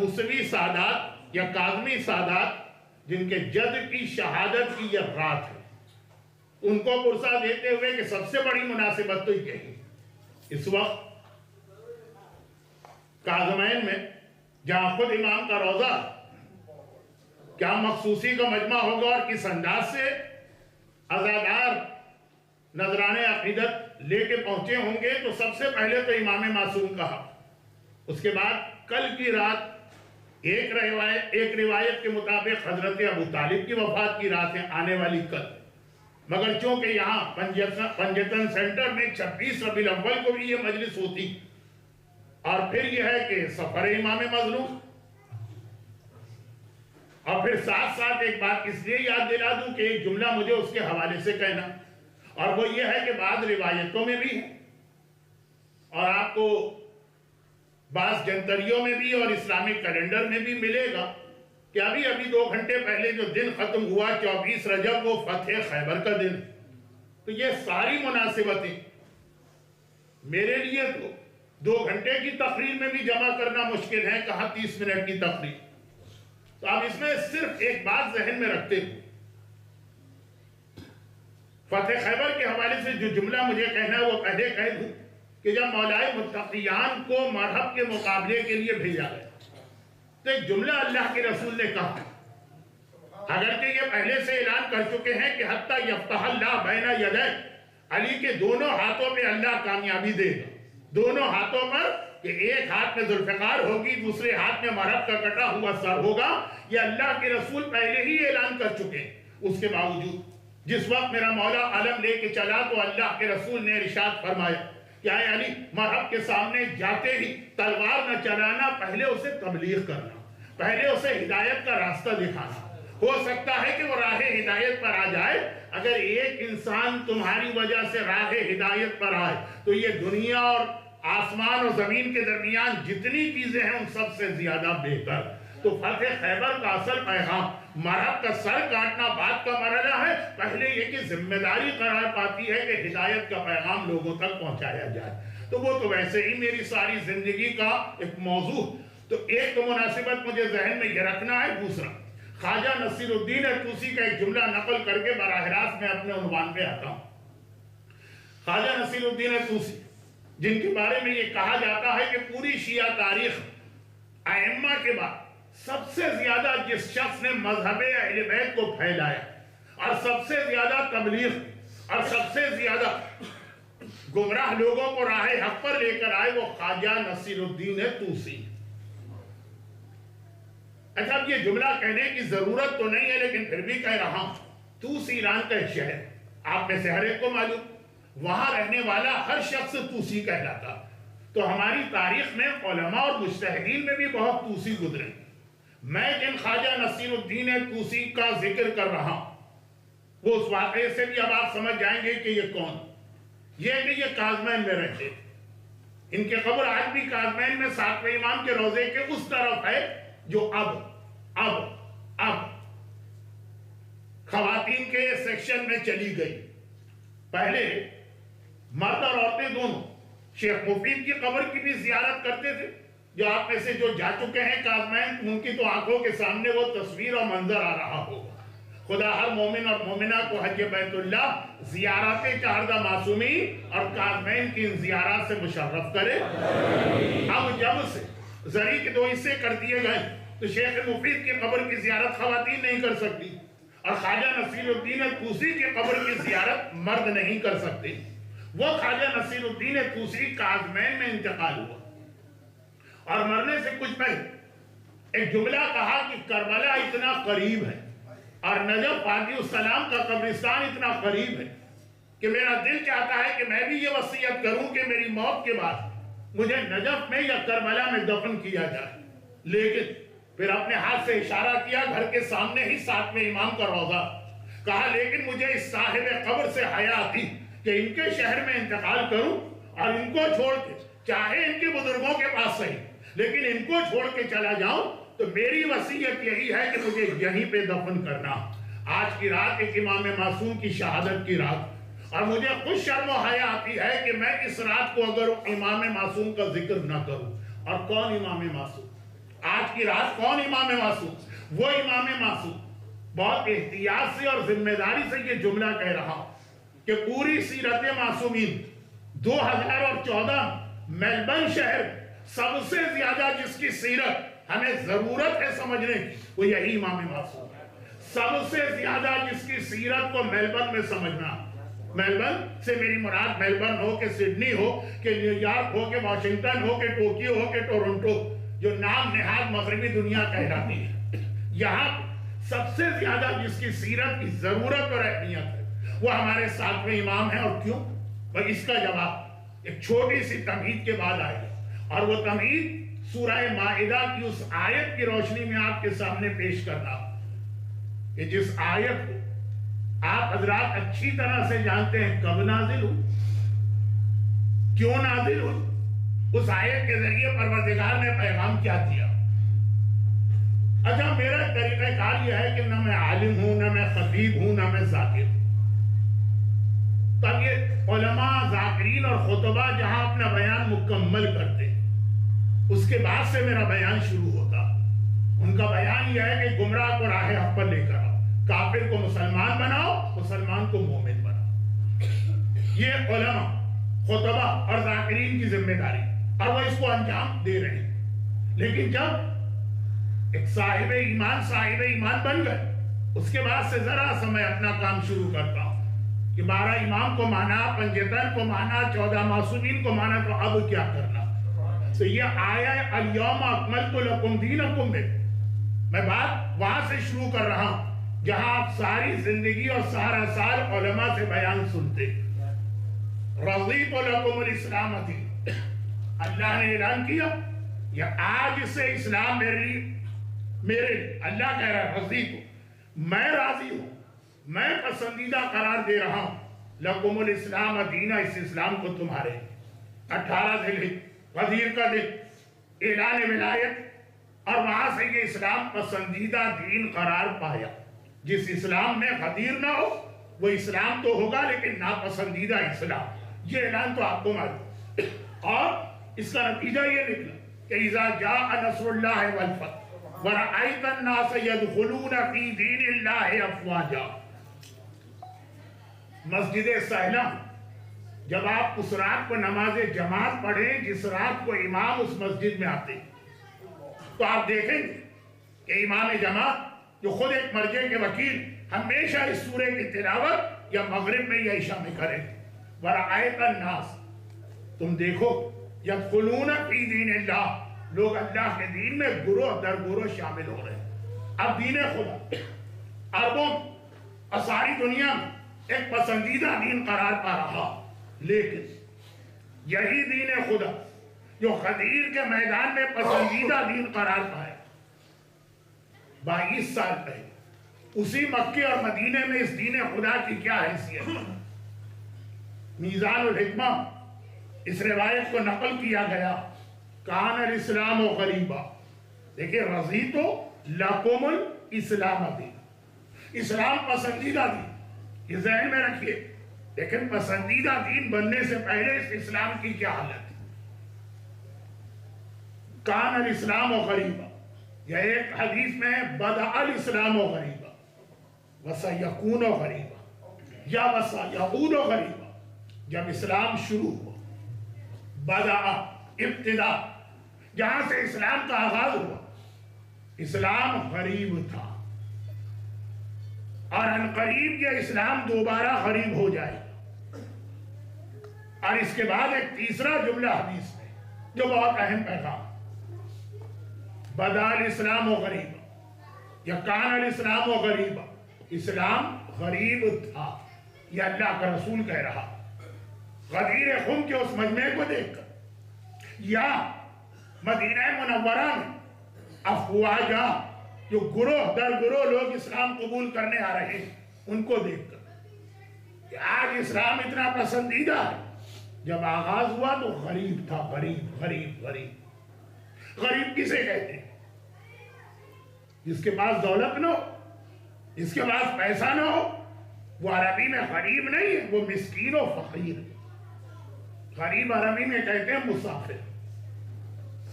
موسوی سادات یا کاظمی سادات جن کے جد کی شہادت کی یہ رات ہے، ان کو پرسہ دیتے ہوئے کہ سب سے بڑی مناسبت تو یہی اس وقت کاظمین میں جہاں خود امام کا روضہ، کیا مخصوصی کا مجمع ہوگا اور کس انداز سے عزادار نذران عقیدت لے کے پہنچے ہوں گے، تو سب سے پہلے تو امام معصوم کہا، اس کے بعد کل کی رات ایک روایت کے مطابق حضرت ابو طالب کی وفات کی رات ہے، آنے والی کل، مگر چونکہ یہاں پنجتن سینٹر میں 26 ربیع الاول کو بھی یہ مجلس ہوتی، اور پھر یہ ہے کہ سفر امام مظلوم، اور پھر ساتھ ساتھ ایک بات اس لیے یاد دلا دوں کہ ایک جملہ مجھے اس کے حوالے سے کہنا، اور وہ یہ ہے کہ بعض روایتوں میں بھی ہے اور آپ کو بعض جنتریوں میں بھی اور اسلامک کیلنڈر میں بھی ملے گا کہ ابھی 2 گھنٹے پہلے جو دن ختم ہوا 24 رجب، وہ فتح خیبر کا دن۔ تو یہ ساری مناسبتیں میرے لیے تو 2 گھنٹے کی تقریر میں بھی جمع کرنا مشکل ہے، کہاں 30 منٹ کی تقریر۔ تو آپ اس میں صرف ایک بات ذہن میں رکھتے ہیں، فتح خیبر کے حوالے سے جو جملہ مجھے کہنا ہے وہ پہلے کہہ دوں کہ جب مولائے متقیان کو مرحب کے مقابلے کے لیے بھیجا گیا تو ایک جملہ اللہ کے رسول نے کہا، اگرچہ یہ پہلے سے اعلان کر چکے ہیں کہ حتیٰ یفتح اللہ بین یدیہ، علی کے دونوں ہاتھوں پہ اللہ کامیابی دے گا، دونوں ہاتھوں پر، کہ ایک ہاتھ میں ذوالفقار ہوگی، دوسرے ہاتھ میں مرحب کا کٹا ہوا سر ہوگا، یہ اللہ کے رسول پہلے ہی اعلان کر چکے ہیں۔ اس کے باوجود جس وقت میرا مولا علم لے کے چلا تو اللہ کے رسول نے ارشاد فرمایا کہ اے علی، مرحب کے سامنے جاتے ہی تلوار نہ چلانا، پہلے اسے تبلیغ کرنا، پہلے اسے ہدایت کا راستہ دکھانا۔ ہو سکتا ہے کہ وہ راہ ہدایت پر آ جائے، اگر ایک انسان تمہاری وجہ سے راہ ہدایت پر آئے تو یہ دنیا اور آسمان و زمین کے درمیان جتنی چیزیں ہیں ان سب سے زیادہ بہتر۔ تو فتح خیبر کا اصل پیغام مرحب کا سر کاٹنا بات کا مرحلہ ہے، پہلے یہ کہ ذمہ داری قرار پاتی ہے کہ ہدایت کا پیغام لوگوں تک پہنچایا جائے۔ تو وہ تو ویسے ہی میری ساری زندگی کا ایک موضوع۔ تو ایک تو مناسبت مجھے ذہن میں یہ رکھنا ہے، دوسرا خواجہ نصیر الدین طوسی کا ایک جملہ نقل کر کے براہ راست میں اپنے عنوان پہ آتا ہوں۔ خواجہ نصیر الدین طوسی، جن کے بارے میں یہ کہا جاتا ہے کہ پوری شیعہ تاریخ ائمہ کے بعد سب سے زیادہ جس شخص نے مذہب اہل بیت کو پھیلایا اور سب سے زیادہ تبلیغ اور سب سے زیادہ گمراہ لوگوں کو راہ حق پر لے کر آئے، وہ خواجہ نصیر الدین طوسی۔ اچھا، اب یہ جملہ کہنے کی ضرورت تو نہیں ہے لیکن پھر بھی کہہ رہا ہوں۔ طوس ایران کا ایک شہر، آپ میں سے ہر ایک کو معلوم، وہاں رہنے والا ہر شخص طوسی کہلاتا۔ تو ہماری تاریخ میں علماء اور مجتہدین میں بھی بہت طوسی گزرے۔ میں جن خواجہ نصیر الدین طوسی کا ذکر کر رہا ہوں وہ اس واقعے سے بھی اب آپ سمجھ جائیں گے کہ یہ کون، یہ کہ یہ کاظمین میں رہتے۔ ان کے قبر آج بھی کاظمین میں 7ویں امام کے روضے کے اس طرف ہے جو اب خواتین کے سیکشن میں چلی گئی۔ پہلے مرد اور عورتیں دونوں شیخ مفید کی قبر کی بھی زیارت کرتے تھے۔ جو آپ میں سے جو جا چکے ہیں کاظمین، ان کی تو آنکھوں کے سامنے وہ تصویر اور منظر آ رہا ہوگا۔ خدا ہر مومن اور مومنہ کو حج بیت اللہ، زیارات چہاردہ معصومین اور کاظمین کی ان زیارات سے مشرف کرے۔ اب جب سے زری کے 2 حصے کر دیے گئے تو شیخ مفید کی قبر کی زیارت خواتین نہیں کر سکتی اور خواجہ نصیر الدین طوسی کی قبر کی زیارت مرد نہیں کر سکتے۔ وہ خواجہ نصیر الدین طوسی کاظمین میں انتقال ہوا اور مرنے سے کچھ پہلے ایک جملہ کہا کہ کربلا اتنا قریب ہے اور نجف علیہ السلام کا قبرستان اتنا قریب ہے کہ میرا دل چاہتا ہے کہ میں بھی یہ وصیت کروں کہ میری موت کے بعد مجھے نجف میں یا کربلا میں دفن کیا جائے۔ لیکن پھر اپنے ہاتھ سے اشارہ کیا گھر کے سامنے ہی 7ویں امام کا روضہ، کہا لیکن مجھے اس صاحب قبر سے حیا تھی کہ ان کے شہر میں انتقال کروں اور ان کو چھوڑ کے، چاہے ان کے بزرگوں کے پاس صحیح، لیکن ان کو چھوڑ کے چلا جاؤں تو میری وصیت یہی ہے کہ مجھے یہیں پہ دفن کرنا۔ آج کی رات ایک امام معصوم کی شہادت کی رات، اور مجھے خود شرم و حیا آتی ہے کہ میں اس رات کو اگر امام معصوم کا ذکر نہ کروں۔ اور کون امام معصوم؟ آج آج کی رات کون امام معصوم؟ وہ امام معصوم بہت احتیاط سے اور ذمہ داری سے یہ جملہ کہہ رہا ہوں کہ پوری سیرت معصومین 2014 میلبرن شہر سب سے زیادہ جس کی سیرت ہمیں ضرورت ہے سمجھنے کی وہ یہی امام معصوم ہے. سب سے زیادہ جس کی سیرت کو میلبرن میں سمجھنا. میلبرن سے میری مراد میلبرن ہو کہ سڈنی ہو کہ نیو یارک ہو کہ واشنگٹن ہو کہ ٹوکیو ہو کہ ٹورنٹو جو نام نہاد مغربی دنیا کہلاتی ہے. یہاں سب سے زیادہ جس کی سیرت کی ضرورت اور اہمیت ہے وہ ہمارے ساتویں امام ہیں. اور کیوں؟ بھائی اس کا جواب ایک چھوٹی سی تمہید کے بعد آئے گا، اور وہ تمہید سورہ مائدہ کی اس آیت کی روشنی میں آپ کے سامنے پیش کرنا کہ جس آیت کو آپ حضرات اچھی طرح سے جانتے ہیں کب نازل ہو، کیوں نازل ہو، اس آیت کے ذریعے پروردگار نے پیغام کیا دیا. اچھا میرا طریقہ کار یہ ہے کہ نہ میں عالم ہوں، نہ میں خطیب ہوں، نہ میں ذاکر ہوں. تب یہ علماء ذاکرین اور خطبہ جہاں اپنا بیان مکمل کرتے اس کے بعد سے میرا بیان شروع ہوتا. ان کا بیان یہ ہے کہ گمراہ کو راہ حق پر لے کر آؤ، کافر کو مسلمان بناؤ، مسلمان کو مومن بناؤ. یہ علماء خطبہ اور ذاکرین کی ذمہ داری، اور وہ اس کو انجام دے رہے ہیں. لیکن جب ایک صاحب ایمان بن گئے اس کے بعد سے ذرا سا میں اپنا کام شروع کرتا ہوں کہ 12 امام کو مانا، پنجتن کو مانا، 14 معصومین کو مانا، تو اب کیا کرنا. تو یہ آیا الیوم اکملت لکم دینکم میں میں بات وہاں سے شروع کر رہا ہوں جہاں آپ ساری زندگی اور سارا سال علماء سے بیان سنتے. رضیت لکم الاسلام دین، اللہ نے اعلان کیا یہ آج سے اسلام میرے اللہ کہہ رہا ہے رضیت، میں راضی ہوں، میں پسندیدہ قرار دے رہا ہوں لکم الاسلام دین، اس اسلام کو تمہارے. 18 ذی غدیر کا دن اعلان ولایت، اور وہاں سے یہ اسلام پسندیدہ دین قرار پایا. جس اسلام میں غدیر نہ ہو وہ اسلام تو ہوگا لیکن ناپسندیدہ اسلام. یہ اعلان تو آپ کو معلوم، اور اس کا نتیجہ یہ نکلا کہ اذا جاء نصر اللہ والفتح ورأیت الناس يدخلون فی دین اللہ افواجا. مسجد سہلہ جب آپ اس رات کو نماز جماعت پڑھیں جس رات کو امام اس مسجد میں آتے تو آپ دیکھیں گے کہ امام جماعت جو خود ایک مرجع کے وکیل ہمیشہ اس سورے کی تلاوت یا مغرب میں یا عشاء میں کریں. وَرَأَيْتَ النَّاسِ، تم دیکھو يَدْخُلُونَ فِي دِينِ اللَّهِ، لوگ اللہ کے دین میں گروہ در گروہ شامل ہو رہے ہیں. اب دین خدا عربوں اور ساری دنیا میں ایک پسندیدہ دین قرار پا رہا، لیکن یہی دین خدا جو غدیر کے میدان میں پسندیدہ دین قرار پائے 22 سال پہلے اسی مکے اور مدینے میں اس دین خدا کی کیا حیثیت ہے. میزان الحکمہ اس روایت کو نقل کیا گیا، کان الاسلام غریبا. دیکھیں رضیت لکم الاسلام دین، اسلام پسندیدہ دین، یہ ذہن میں رکھیے. لیکن پسندیدہ دین بننے سے پہلے اس اسلام کی کیا حالت ہے. کان الاسلام غریبا، یہ ایک حدیث میں بدأ الاسلام غریبا وسیکون غریبا یا وسیعود غریبا. جب اسلام شروع ہوا، بدأ ابتدا جہاں سے اسلام کا آغاز ہوا، اسلام غریب تھا، اور عنقریب یہ اسلام دوبارہ غریب ہو جائے. اور اس کے بعد ایک تیسرا جملہ حدیث میں جو بہت اہم پیغام، بدأ الاسلام غریبا یا کان الاسلام غریبا، اسلام غریب تھا. یہ اللہ کا رسول کہہ رہا غدیر خم کے اس مجمع کو دیکھ کر، یا مدینہ منورہ میں افواجا جو گروہ در گروہ لوگ اسلام قبول کرنے آ رہے ہیں ان کو دیکھ کر کہ آج اسلام اتنا پسندیدہ ہے. جب آغاز ہوا تو غریب تھا، غریب غریب غریب. غریب کسے کہتے ہیں؟ جس کے پاس دولت نہ ہو، جس کے پاس پیسہ نہ ہو، وہ عربی میں غریب نہیں ہے، وہ مسکین و فقیر ہے. غریب عربی میں کہتے ہیں مسافر.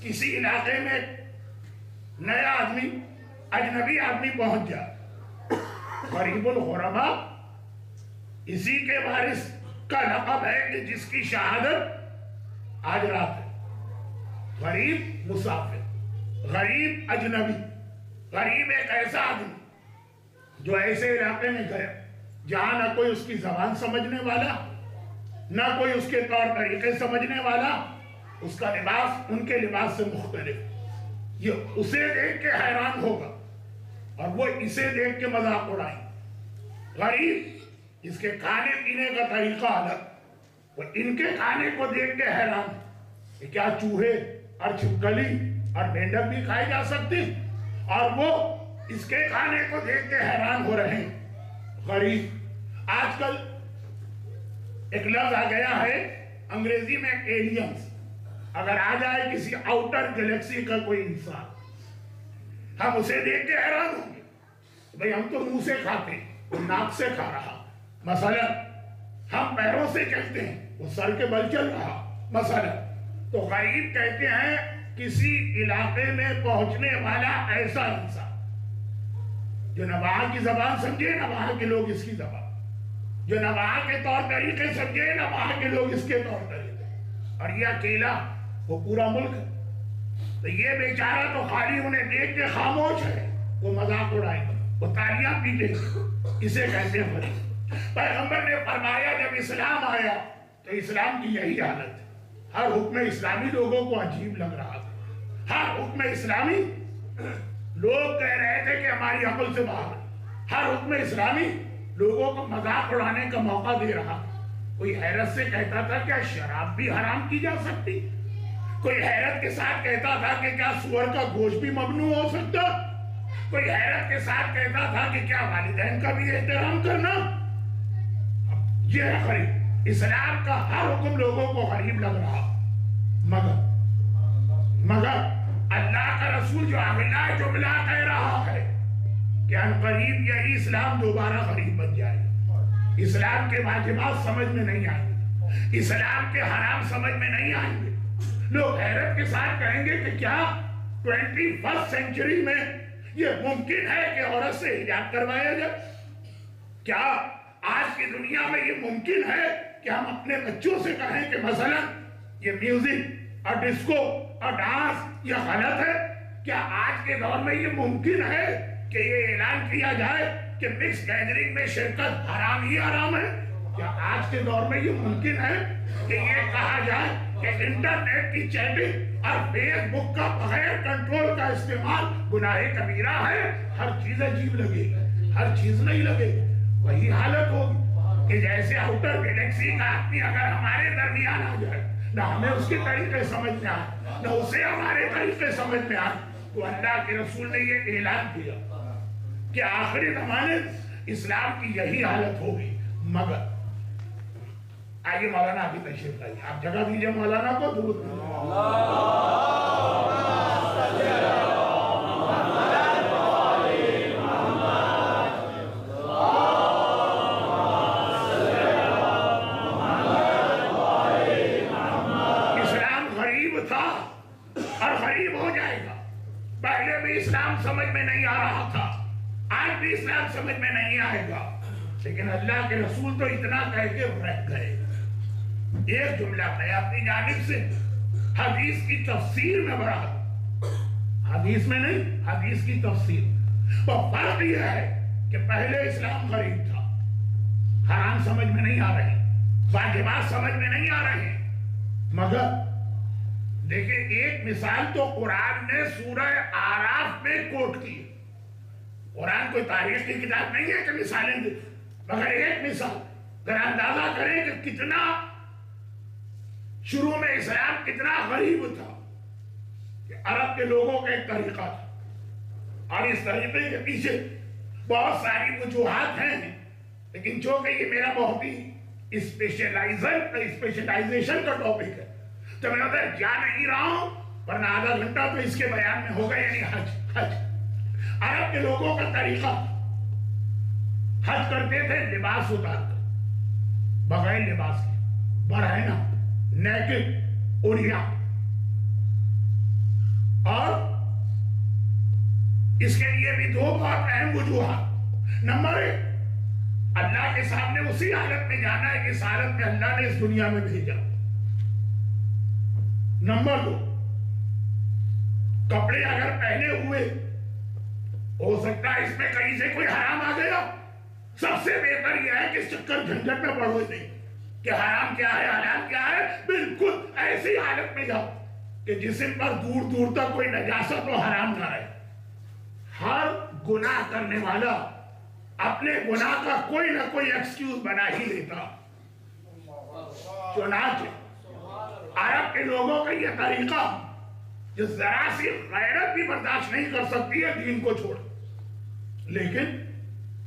کسی علاقے میں نیا آدمی اجنبی آدمی پہنچ جائے. غریب الغربا اسی کے وارث کا لقب ہے کہ جس کی شہادت آج رات ہے. غریب مسافر، غریب اجنبی، غریب ایک ایسا آدمی جو ایسے علاقے میں گیا جہاں نہ کوئی اس کی زبان سمجھنے والا، نہ کوئی اس کے طور طریقے سمجھنے والا، اس کا لباس ان کے لباس سے مختلف. یہ اسے دیکھ کے حیران ہوگا اور وہ اسے دیکھ کے مذاق اڑائیں. غریب، اس کے کھانے پینے کا طریقہ الگ، وہ ان کے کھانے کو دیکھ کے حیران کہ کیا چوہے اور چھپکلی اور مینڈک بھی کھائی جا سکتی، اور وہ اس کے کھانے کو دیکھ کے حیران ہو رہے ہیں. غریب. آج کل ایک لفظ آ گیا ہے انگریزی میں ایلینز. اگر آ جائے کسی آؤٹر گلیکسی کا کوئی انسان، ہم اسے دیکھ کے حیران ہوں گے. بھئی ہم تو منہ سے کھاتے ہیں، وہ ناک سے کھا رہا. مثلا ہم پیروں سے چلتے ہیں، وہ سر کے بل چل رہا. مثلا تو غریب کہتے ہیں کسی علاقے میں پہنچنے والا ایسا انسان جو نہ وہاں کی زبان سمجھے نہ وہاں کے لوگ اس کی زبان، جو نہ وہاں کے طور طریقے سمجھے نہ وہاں کے لوگ اس کے طور طریقے، اور یہ اکیلا وہ پورا ملک ہے. تو یہ بیچارہ تو خالی انہیں دیکھ کے خاموش ہے، وہ مذاق اڑائے گا، وہ تالیاں پیٹے گا. اسے کہتے ہیں غریب. پیغمبر نے فرمایا جب اسلام آیا تو اسلام کی یہی حالت ہے. ہر حکم اسلامی لوگوں کو عجیب لگ رہا تھا. ہر حکم اسلامی لوگ کہہ رہے تھے کہ ہماری عقل سے باہر. ہر حکم اسلامی لوگوں کو مذاق اڑانے کا موقع دے رہا. کوئی حیرت سے کہتا تھا کیا شراب بھی حرام کی جا سکتی؟ کوئی حیرت کے ساتھ کہتا تھا کہ کیا سور کا گوشت بھی ممنوع ہو سکتا؟ کوئی حیرت کے ساتھ کہتا تھا کہ کیا والدین کا بھی احترام کرنا؟ یہ ہے غریب. اسلام کا ہر حکم لوگوں کو غریب لگ رہا. مگر اللہ کا رسول جو اگلا جملہ کہہ رہا ہے کہ عنقریب یہی اسلام دوبارہ غریب بن جائے گا. اسلام کے واجبات سمجھ میں نہیں آئیں گے، اسلام کے حرام سمجھ میں نہیں آئیں گے. لوگ حیرت کے ساتھ کہیں گے کہ کیا 21 سینچری میں یہ ممکن ہے کہ عورت سے حجاب کروایا جائے؟ کیا آج کی دنیا میں یہ ممکن ہے کہ ہم اپنے بچوں سے کہیں کہ مثلا یہ میوزک اور ڈسکو اور ڈانس یہ غلط ہے؟ کیا آج کے دور میں یہ ممکن ہے کہ یہ اعلان کیا جائے کہ مکس گیدرنگ میں شرکت حرام ہی حرام ہے؟ کیا آج کے دور میں یہ ممکن ہے کہ یہ کہا جائے کہ انٹرنیٹ کی چیٹنگ اور فیس بک کا بغیر کنٹرول کا استعمال گناہ کبیرہ ہے؟ ہر چیز عجیب لگے گی، ہر چیز نہیں لگے گی. وہی حالت ہوگی کہ جیسے آؤٹر گلیکسی کا آدمی اگر ہمارے درمیان آ جائے، نہ ہمیں اس کے طریقے سمجھ میں آئے نہ اسے ہمارے طریقے سمجھ میں آئے، تو اللہ کے رسول نے یہ اعلان کیا کہ آخری زمانے اسلام کی یہی حالت ہوگی. مگر آئیے مولانا ابھی تشریف لائیے، آپ جگہ دیجئے مولانا کو. درود اسلام غریب تھا اور غریب ہو جائے گا. پہلے بھی اسلام سمجھ میں نہیں آ رہا تھا، آج بھی اسلام سمجھ میں نہیں آئے گا. لیکن اللہ کے رسول تو اتنا کہہ کے رہ گئے. ایک جملہ ہے اپنی جانب سے حدیث کی تفسیر میں بڑھا، حدیث میں نہیں، حدیث کی تفسیر. وہ فرق یہ ہے کہ پہلے اسلام غریب تھا، حرام سمجھ میں نہیں آ رہے، واجبات سمجھ میں نہیں آ رہے. مگر دیکھیں ایک مثال تو قرآن نے سورہ آراف میں کوٹ کی. قرآن کوئی تاریخ کی کتاب نہیں ہے کہ مثالیں دے، مگر ایک مثال اگر اندازہ کریں کہ کتنا شروع میں اسلام کتنا غریب تھا. کہ عرب کے لوگوں کا ایک طریقہ تھا اور اس طریقے کے پیچھے بہت ساری وجوہات ہیں، لیکن جو کہ یہ میرا بہت ہی اسپیشلائزیشن کا ٹاپک ہے تو میں ادھر جا نہیں رہا ہوں، ورنہ آدھا گھنٹہ تو اس کے بیان میں ہوگا. یعنی حج عرب کے لوگوں کا طریقہ، حج کرتے تھے لباس اتار کر، بغیر لباس کے، برہنہ، نیکڈ، اڑیا، اور اس کے لیے بھی دو بہت اہم وجوہات. نمبر ایک، اللہ کے سامنے اسی حالت میں جانا ہے کہ اس حالت میں اللہ نے اس دنیا میں بھیجا. نمبر دو، کپڑے اگر پہنے ہوئے ہو سکتا ہے اس میں کہیں سے کوئی حرام آ گیا، سب سے بہتر یہ ہے کہ اس چکر جھنجٹ میں پڑو نہیں کہ حرام کیا ہے حلال کیا ہے. بالکل ایسی حالت میں جاؤ کہ جسم پر دور دور تک کوئی نجاست و حرام نہ رہے. ہر گناہ کرنے والا اپنے گناہ کا کوئی نہ کوئی ایکسکیوز بنا ہی لیتا. چنانچہ عرب کے لوگوں کا یہ طریقہ جو ذرا سی غیرت بھی برداشت نہیں کر سکتی ہے دین کو چھوڑ. لیکن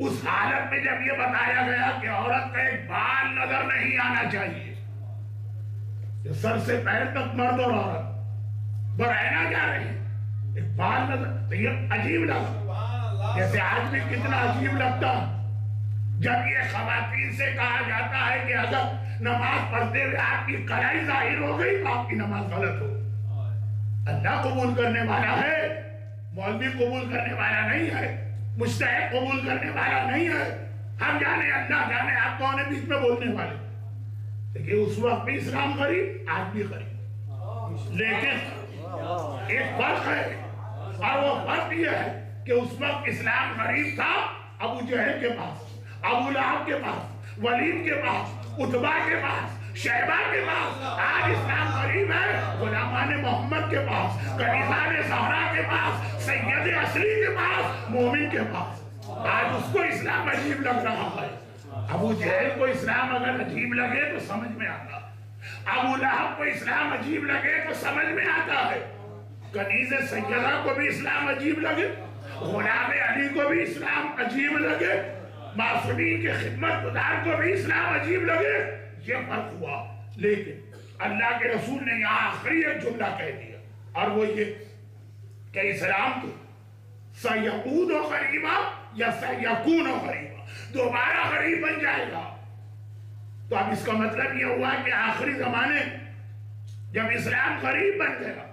اس حالت میں جب یہ بتایا گیا کہ عورت کا ایک بال نظر نہیں آنا چاہیے، سر سے پیر تک مرد اور عورت برہنا جا رہے ہیں، ایک بال نظر، تو یہ عجیب لگا. جیسے آج بھی کتنا عجیب لگتا جب یہ خواتین سے کہا جاتا ہے کہ اگر نماز پڑھتے ہوئے آپ کی کلائی ظاہر ہو گئی تو آپ کی نماز غلط ہو. اللہ قبول کرنے والا ہے، مولوی قبول کرنے والا نہیں ہے، مجتہد قبول کرنے والا نہیں ہے. ہم جانے اللہ جانے آپ کون ہے بیچ میں بولنے والے. دیکھیے اس وقت بھی اسلام غریب، آج بھی غریب. لیکن ایک فرق ہے، اور وہ فرق یہ ہے کہ اس وقت اسلام غریب تھا ابو جہل کے پاس، ابو لہب کے پاس، ولید کے پاس، عتبہ کے پاس، شیبہ کے پاس. آج اسلام غریب ہے غلامان محمد کے پاس، کنیزان زہرا کے پاس، سید اصلی کے پاس، مومن کے پاس. آج اس کو اسلام عجیب لگ رہا ہے. ابو جہل کو اسلام اگر عجیب لگے تو سمجھ میں آتا، ابو لہب کو اسلام عجیب لگے تو سمجھ میں آتا ہے، کنیز سیدہ کو بھی اسلام عجیب لگے، غلام علی کو بھی اسلام عجیب لگے، معصومین کے خدمت گزار کو بھی اسلام عجیب لگے. یہ فرق ہوا. لیکن اللہ کے رسول نے یہاں آخری ایک جملہ کہہ دیا، اور وہ یہ کہ اسلام تو سیعود و غریبہ یا سیکون و غریبہ، دوبارہ غریب بن جائے گا. تو اب اس کا مطلب یہ ہوا کہ آخری زمانے جب اسلام غریب بن گیا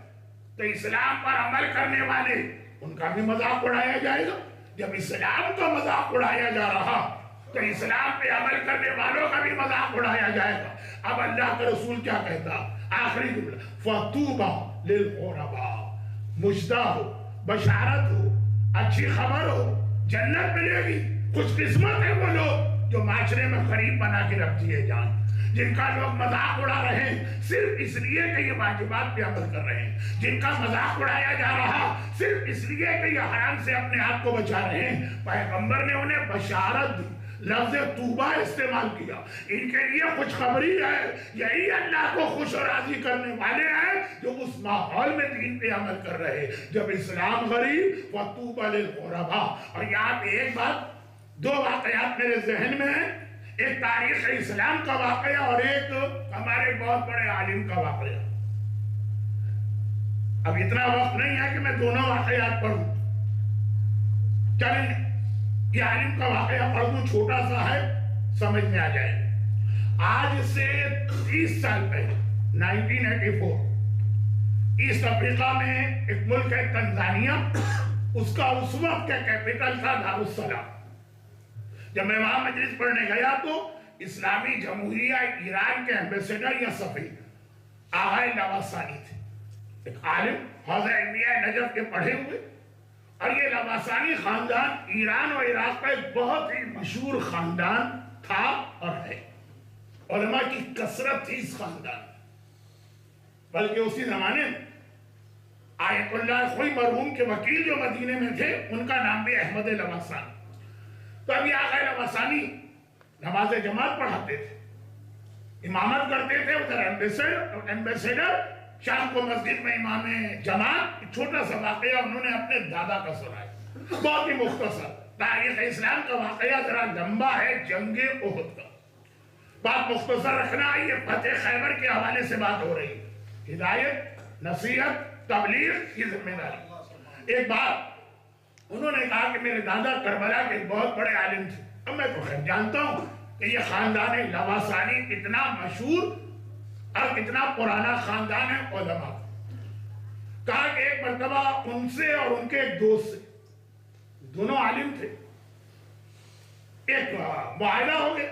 تو اسلام پر عمل کرنے والے ان کا بھی مذاق اڑایا جائے گا. جب اسلام کا مذاق اڑایا جا رہا تو اسلام پہ عمل کرنے والوں کا بھی مذاق اڑایا جائے گا. اب اللہ کا رسول کیا کہتا؟ آخری جملہ فَطُوبَى لِلْغُرَبَاء، مجدہ ہو، بشارت ہو، اچھی خبر ہو، جنت ملے گی. خوش قسمت ہے وہ لوگ جو معاشرے میں غریب بنا کے رکھ دیے جائیں، جن کا لوگ مذاق اڑا رہے ہیں صرف اس لیے کہ یہ واجبات پہ عمل کر رہے ہیں، جن کا مذاق اڑایا جا رہا صرف اس لیے کہ یہ حرام سے اپنے آپ کو بچا رہے ہیں. پیغمبر نے انہیں بشارت دی، لفظ توبہ استعمال کیا. ان کے لیے خوشخبری ہے. یہی اللہ کو خوش اور راضی کرنے والے ہیں جو اس ماحول میں دین پہ عمل کر رہے جب اسلام غریب وَطُوبَى لِلْغُرَبَاء. اور یہاں پہ ایک بات، دو واقعات میرے ذہن میں ہیں، ایک تاریخ اسلام کا واقعہ اور ایک ہمارے بہت بڑے عالم کا واقعہ. اب اتنا وقت نہیں ہے کہ میں دونوں واقعات پڑھوں. چلیں یہ عالم کا واقعہ پڑھ دوں، چھوٹا سا ہے، سمجھ میں آ جائے. آج سے 30 سال پہلے 1984 ایسٹ افریقہ میں ایک ملک ہے تنزانیہ، اس کا اس وقت کا کیپٹل تھا دارالسلام. جب میں وہاں مجلس پڑھنے گیا تو اسلامی جمہوریہ ایران کے ایمبیسیڈر یا سفیر آغا لواسانی تھے، ایک عالم حوزہ علمیہ نجف کے پڑھے ہوئے. اور یہ لواسانی خاندان ایران اور عراق کا ایک بہت ہی مشہور خاندان تھا اور ہے. علماء کی کثرت تھی اس خاندان، بلکہ اسی زمانے میں آیت اللہ خوئی مرحوم کے وکیل جو مدینے میں تھے ان کا نام بھی احمد لواسانی. تو ابھی آغا لواسانی نماز جماعت پڑھاتے تھے، امامت کرتے تھے. ادھر ایمبیسیڈر شام کو مسجد میں امام جماعت. چھوٹا سا واقعہ انہوں نے اپنے دادا کا سنایا، بہت ہی مختصر. تاریخ اسلام کا واقعہ ذرا لمبا ہے، جنگ احد کا. بات مختصر رکھنا، یہ فتح خیبر کے حوالے سے بات ہو رہی ہے. ہدایت، نصیحت، تبلیغ کی ذمہ داری. ایک بات انہوں نے کہا کہ میرے دادا کربلا کے بہت بڑے عالم تھے. اب میں تو خیر جانتا ہوں کہ یہ خاندان لواسانی کتنا مشہور اور کتنا پرانا خاندان ہے علماء. کہا کہ ایک مرتبہ ان سے اور ان کے ایک دوست سے دونوں عالم تھے. ایک معاہدہ ہو گیا.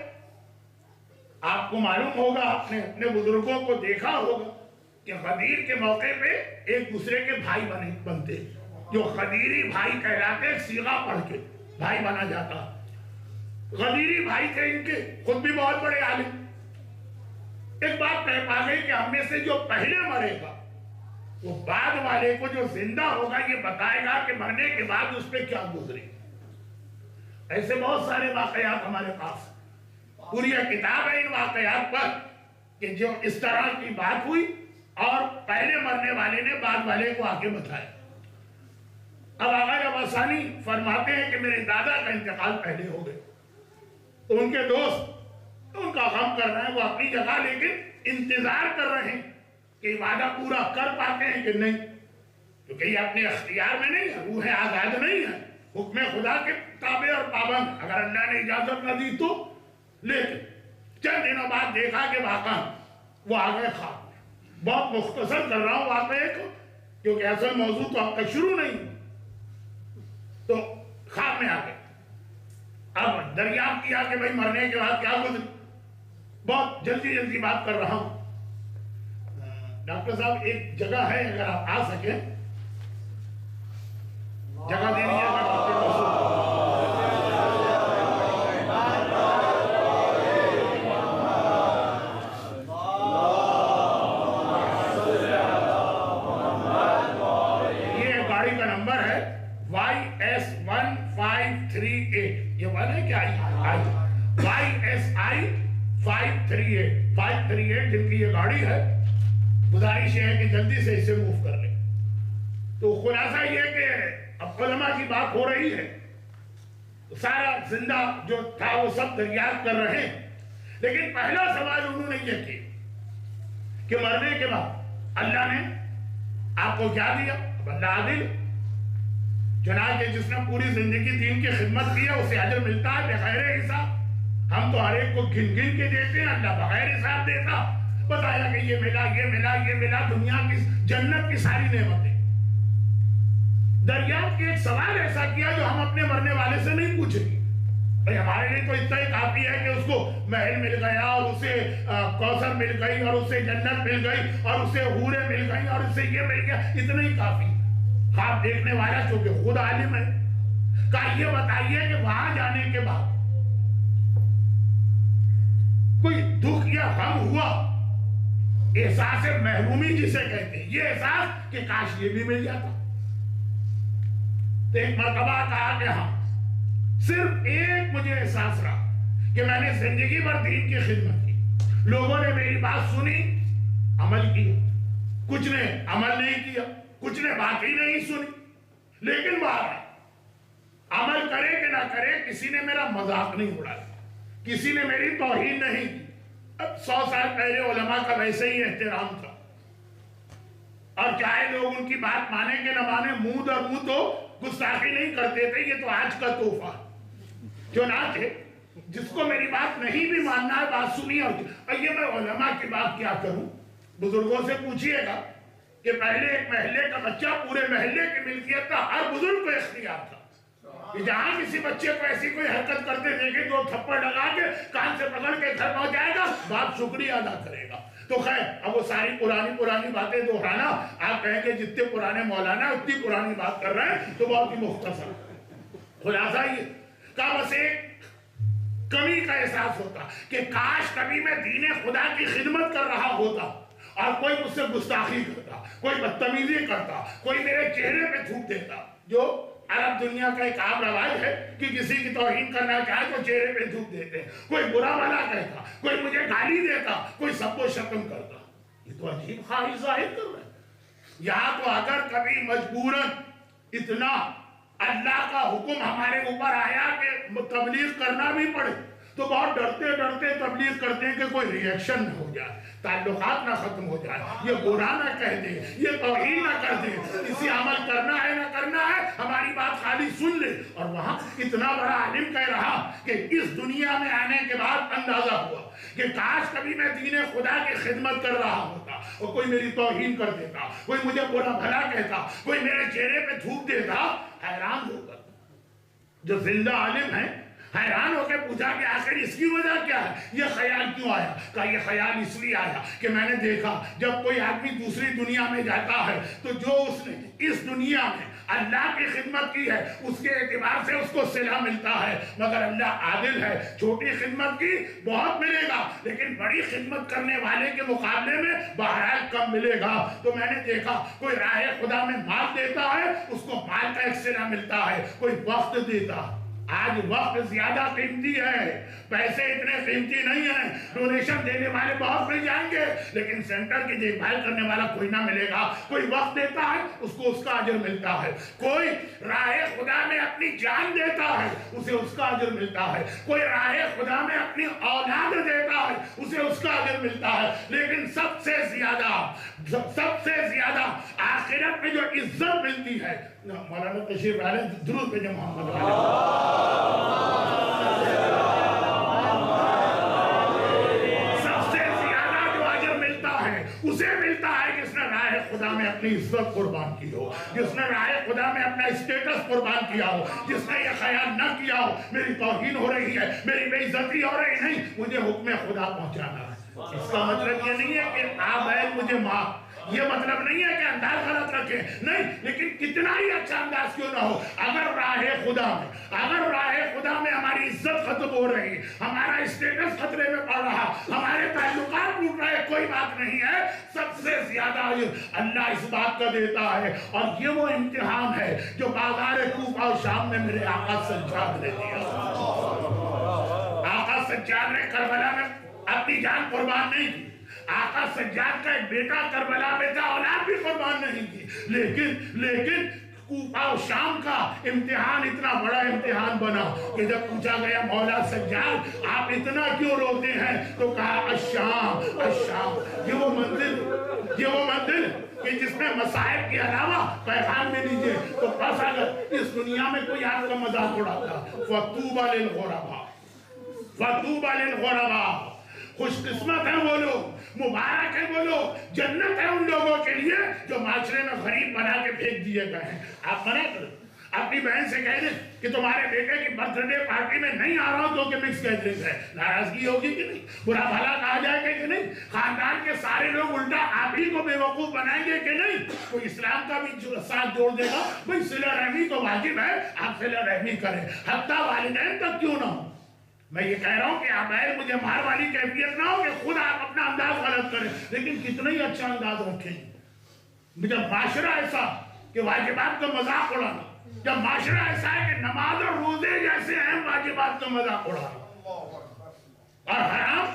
آپ کو معلوم ہوگا, آپ نے اپنے بزرگوں کو دیکھا ہوگا کہ غدیر کے موقع پہ ایک دوسرے کے بھائی بنتے, جو غدیری بھائی کہلاتے, سیغہ پڑھ کے بھائی بنا جاتا. غدیری بھائی تھے ان کے, خود بھی بہت بڑے عالم. ایک بات طے پا گئی کہ ہم میں سے جو پہلے مرے گا وہ بعد والے کو جو زندہ ہوگا یہ بتائے گا کہ مرنے کے بعد اس پہ کیا گزری. ایسے بہت سارے واقعات ہمارے پاس, پوری کتاب ہے ان واقعات پر کہ جو اس طرح کی بات ہوئی اور پہلے مرنے والے نے بعد والے کو آگے بتایا. اب آغا عباسانی فرماتے ہیں کہ میرے دادا کا انتقال پہلے ہو گئے, تو ان کے دوست ان کا غم کر رہے ہیں, وہ اپنی جگہ لیکن انتظار کر رہے ہیں کہ وعدہ پورا کر پاتے ہیں کہ نہیں, کیونکہ یہ اپنے اختیار میں نہیں ہے, روح آزاد نہیں ہے, حکم خدا کے تابع اور پابند. اگر اللہ نے اجازت نہ دی تو, لیکن چند دنوں بعد دیکھا کہ واقعا وہ آگئے خواب میں. بہت مختصر کر رہا ہوں واقعے کو کیونکہ اصل موضوع تو آپ کا شروع نہیں. تو خواب میں آگئے, اب دریافت کیا کہ بھائی مرنے کے بعد کیا گزری. بہت جلدی بات کر رہا ہوں. ڈاکٹر صاحب ایک جگہ ہے, اگر آپ آ سکیں جگہ دے دیجیے گا. یہ گاڑی کا نمبر ہے YS1538. یہ ون ہے کیا, YSI 538 جن کی یہ گاڑی ہے. گزارش یہ ہے کہ جلدی سے اسے موو کر لیں. تو خلاصہ یہ کہ اب علماء کی بات ہو رہی ہے, سارا زندہ جو تھا وہ سب دریافت کر رہے ہیں, لیکن پہلا سوال انہوں نے یہ کیا کہ مرنے کے بعد اللہ نے آپ کو کیا دیا. اللہ عادل, چنانچہ جس نے پوری زندگی دین کی خدمت کی ہے اسے اجر ملتا ہے بغیر حساب. ہم تو ہر ایک کو گن گن کے دیتے ہیں, اللہ بغیر حساب دیتا. بتایا کہ یہ ملا, یہ ملا, یہ ملا, دنیا کی جنت کی ساری نعمتیں. دریافت کے ایک سوال ایسا کیا جو ہم اپنے مرنے والے سے نہیں پوچھیں گے. بھئی ہمارے لیے تو اتنا ہی کافی ہے کہ اس کو محل مل گیا اور اسے کوثر مل گئی اور اسے جنت مل گئی اور اسے حوریں مل گئی اور اسے یہ مل گیا, اتنا ہی کافی. خواب دیکھنے والا چونکہ خود عالم ہے, کہا یہ بتائیے کہ وہاں جانے کے بعد کوئی دکھ یا غم ہوا, احساس محرومی جسے کہتے ہیں, یہ احساس کہ کاش یہ بھی مل جاتا. تو ایک مرتبہ کہا کہ ہاں, صرف ایک مجھے احساس رہا کہ میں نے زندگی بھر دین کی خدمت کی, لوگوں نے میری بات سنی, عمل کیا. کچھ نے عمل نہیں کیا, کچھ نے بات ہی نہیں سنی, لیکن بہرحال عمل کرے کہ نہ کرے کسی نے میرا مذاق نہیں اڑایا, کسی نے میری توہین نہیں کی. اب 100 سال پہلے علماء کا ویسے ہی احترام تھا, اور چاہے لوگ ان کی بات مانے کہ نہ مانے, منہ در منہ تو گستاخی نہیں کرتے تھے. یہ تو آج کا تحفہ. چنانچہ جس کو میری بات نہیں بھی ماننا ہے بات سنی. اور یہ میں علماء کی بات کیا کروں, بزرگوں سے پوچھئے گا کہ پہلے ایک محلے کا بچہ پورے محلے کی ملکیت تھا, ہر بزرگ کو اختیار تھا کہ جہاں کسی بچے کو ایسی کوئی حرکت کرتے دیکھے تو تھپڑ لگا کے کان سے پکڑ کے گھر پہنچ جائے گا, باپ شکریہ ادا کرے گا. تو خیر, اب وہ ساری پرانی باتیں دہرانا, آپ کہیں کہ جتنے پرانے مولانا اتنی پرانی بات کر رہے ہیں, تو بہت ہی مختصر. خلاصہ یہ کہ بس ایک کمی کا احساس ہوتا کہ کاش کبھی میں دین خدا کی خدمت کر رہا ہوتا اور کوئی مجھ سے گستاخی کرتا, کوئی بدتمیزی کرتا, کوئی میرے چہرے پہ تھوک دیتا. جو عرب دنیا کا ایک عام رواج ہے کہ کسی کی توہین کرنا چاہے تو چہرے پہ تھوک دیتے, کوئی برا بھلا کہتا, کوئی مجھے گالی دیتا, کوئی سب کو شتم کرتا. یہ تو عجیب خواہش ظاہر کر رہے ہیں. یہاں تو اگر کبھی مجبوراً اتنا اللہ کا حکم ہمارے اوپر آیا کہ تبلیغ کرنا بھی پڑے تو بہت ڈرتے تبلیغ کرتے ہیں کہ کوئی ری ایکشن نہ ہو جائے, تعلقات نہ ختم ہو جائے, یہ برا نہ کہہ دے, یہ توہین نہ کر دے, اسی عمل کرنا ہے نہ کرنا ہے, ہماری بات خالی سن لے. اور وہاں اتنا بڑا عالم کہہ رہا کہ اس دنیا میں آنے کے بعد اندازہ ہوا کہ کاش کبھی میں دین خدا کی خدمت کر رہا ہوتا اور کوئی میری توہین کر دیتا, کوئی مجھے برا بھلا کہتا, کوئی میرے چہرے پہ تھوک دیتا. حیران ہو کر جو زندہ عالم ہیں حیران ہو کے پوچھا کہ آخر اس کی وجہ کیا ہے، یہ خیال کیوں آیا؟ کہا یہ خیال اس لیے آیا کہ میں نے دیکھا جب کوئی آدمی دوسری دنیا میں جاتا ہے تو جو اس نے اس دنیا میں اللہ کی خدمت کی ہے اس کے اعتبار سے اس کو صلہ ملتا ہے، مگر اللہ عادل ہے، چھوٹی خدمت کی بہت ملے گا لیکن بڑی خدمت کرنے والے کے مقابلے میں بہرحال کم ملے گا۔ تو میں نے دیکھا کوئی راہ خدا میں مال دیتا ہے اس کو مال کا ایک صلہ ملتا ہے، کوئی وقت دیتا ہے۔ آج وقت زیادہ قیمتی ہے، پیسے اتنے قیمتی نہیں ہیں، ڈونیشن دینے والے بہت مل جائیں گے لیکن سینٹر کی دیکھ بھال کرنے والا کوئی نہ ملے گا۔ کوئی وقت دیتا ہے اس کو اس کا اجر ملتا ہے، کوئی راہ خدا میں اپنی جان دیتا ہے اسے اس کا اجر ملتا ہے، کوئی راہ خدا میں اپنی اولاد دیتا ہے اسے اس کا اجر ملتا ہے، لیکن سب سے زیادہ آخرت میں جو عزت ملتی ہے، مولانا تشریف لائے درود پہ محمد سب سے زیادہ جو اجر ملتا ہے اسے ملتا ہے جس نے راہ خدا میں اپنی عزت قربان کی ہو، جس نے راہ خدا میں اپنا اسٹیٹس قربان کیا ہو، جس نے یہ خیال نہ کیا ہو میری توہین ہو رہی ہے، میری بے عزتی ہو رہی نہیں، مجھے حکم خدا پہنچانا ہے۔ اس کا مطلب یہ نہیں ہے کہ آپ ہے مجھے معاف، یہ مطلب نہیں ہے کہ انداز غلط رکھیں، نہیں، لیکن کتنا ہی اچھا انداز کیوں نہ ہو، اگر راہ خدا میں ہماری عزت ختم ہو رہی، ہمارا اسٹیٹس خطرے میں پڑ رہا، ہمارے تعلقات ٹوٹ رہے، کوئی بات نہیں ہے، سب سے زیادہ اللہ اس بات کا دیتا ہے۔ اور یہ وہ امتحان ہے جو بازار کوفہ و شام میں میرے آقا سجاد نے دیا۔ آقا سجاد نے کربلا میں اپنی جان قربان نہیں کی، آقا سجاد کا ایک بیٹا کربلا میں تھا، اولاد بھی قربان نہیں کی، لیکن کوفہ و شام کا امتحان اتنا بڑا امتحان بنا کہ جب پوچھا گیا مولا سجاد آپ اتنا کیوں روتے ہیں، تو کہا الشام، یہ وہ منزل کہ جس میں مصائب کے علاوہ پیغام میں لیجئے، تو بس اگر اس دنیا میں کوئی آپ کا مذاق اڑاتا، فَطُوبَى لِلْغُرَبَاء، خوش قسمت ہیں وہ لوگ، مبارک ہیں وہ لوگ، جنت ہے ان لوگوں کے لیے جو معاشرے میں غریب بنا کے پھینک دیے گئے ہیں۔ آپ منع کریں، اپنی بہن سے کہہ دیں کہ تمہارے بیٹے کی برتھ ڈے پارٹی میں نہیں آ رہا ہوں تو کہ مکس گیدرنگ ہے، ناراضگی ہوگی کہ نہیں، برا بھلا کہا جائے گا کہ نہیں، خاندان کے سارے لوگ الٹا آپ ہی کو بے وقوف بنائیں گے کہ نہیں، کوئی اسلام کا بھی ساتھ جوڑ دے گا، بھئی صلہ رحمی تو واجب ہے، آپ صلہ رحمی کریں، حتیٰ والدین تک کیوں نہ ہو۔ میں یہ کہہ رہا ہوں کہ آبائے مجھے مار والی کیفیت نہ ہو کہ خود آپ اپنا انداز غلط کریں، لیکن کتنا ہی اچھا انداز رکھیں۔ جب معاشرہ ایسا کہ واجبات کا مذاق اڑانا، جب معاشرہ ایسا ہے کہ نماز اور روزے جیسے اہم واجبات کا مذاق اڑانا، اور حرام،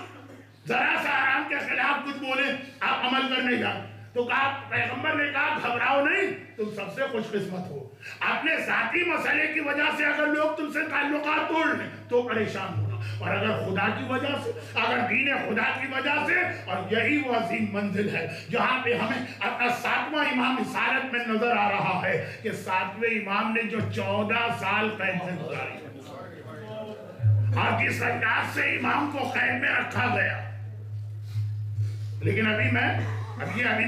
ذرا سا حرام کے خلاف کچھ بولے آپ عمل کرنے جائیں، تو کہا پیغمبر نے کہا گھبراؤ نہیں، تم سب سے خوش قسمت ہو۔ اپنے ذاتی مسئلے کی وجہ سے اگر لوگ تم سے تعلقات توڑ لیں تو پریشان ہونا، اور اگر خدا کی وجہ سے، اگر دین خدا کی وجہ سے، اور یہی وہ عظیم منزل ہے جہاں پہ ہمیں اپنا 7واں امام رسالت میں نظر آ رہا ہے کہ 7ویں امام نے جو 14 سال قید میں گزاری، اور جس انداز سے امام کو قید میں رکھا گیا۔ لیکن ابھی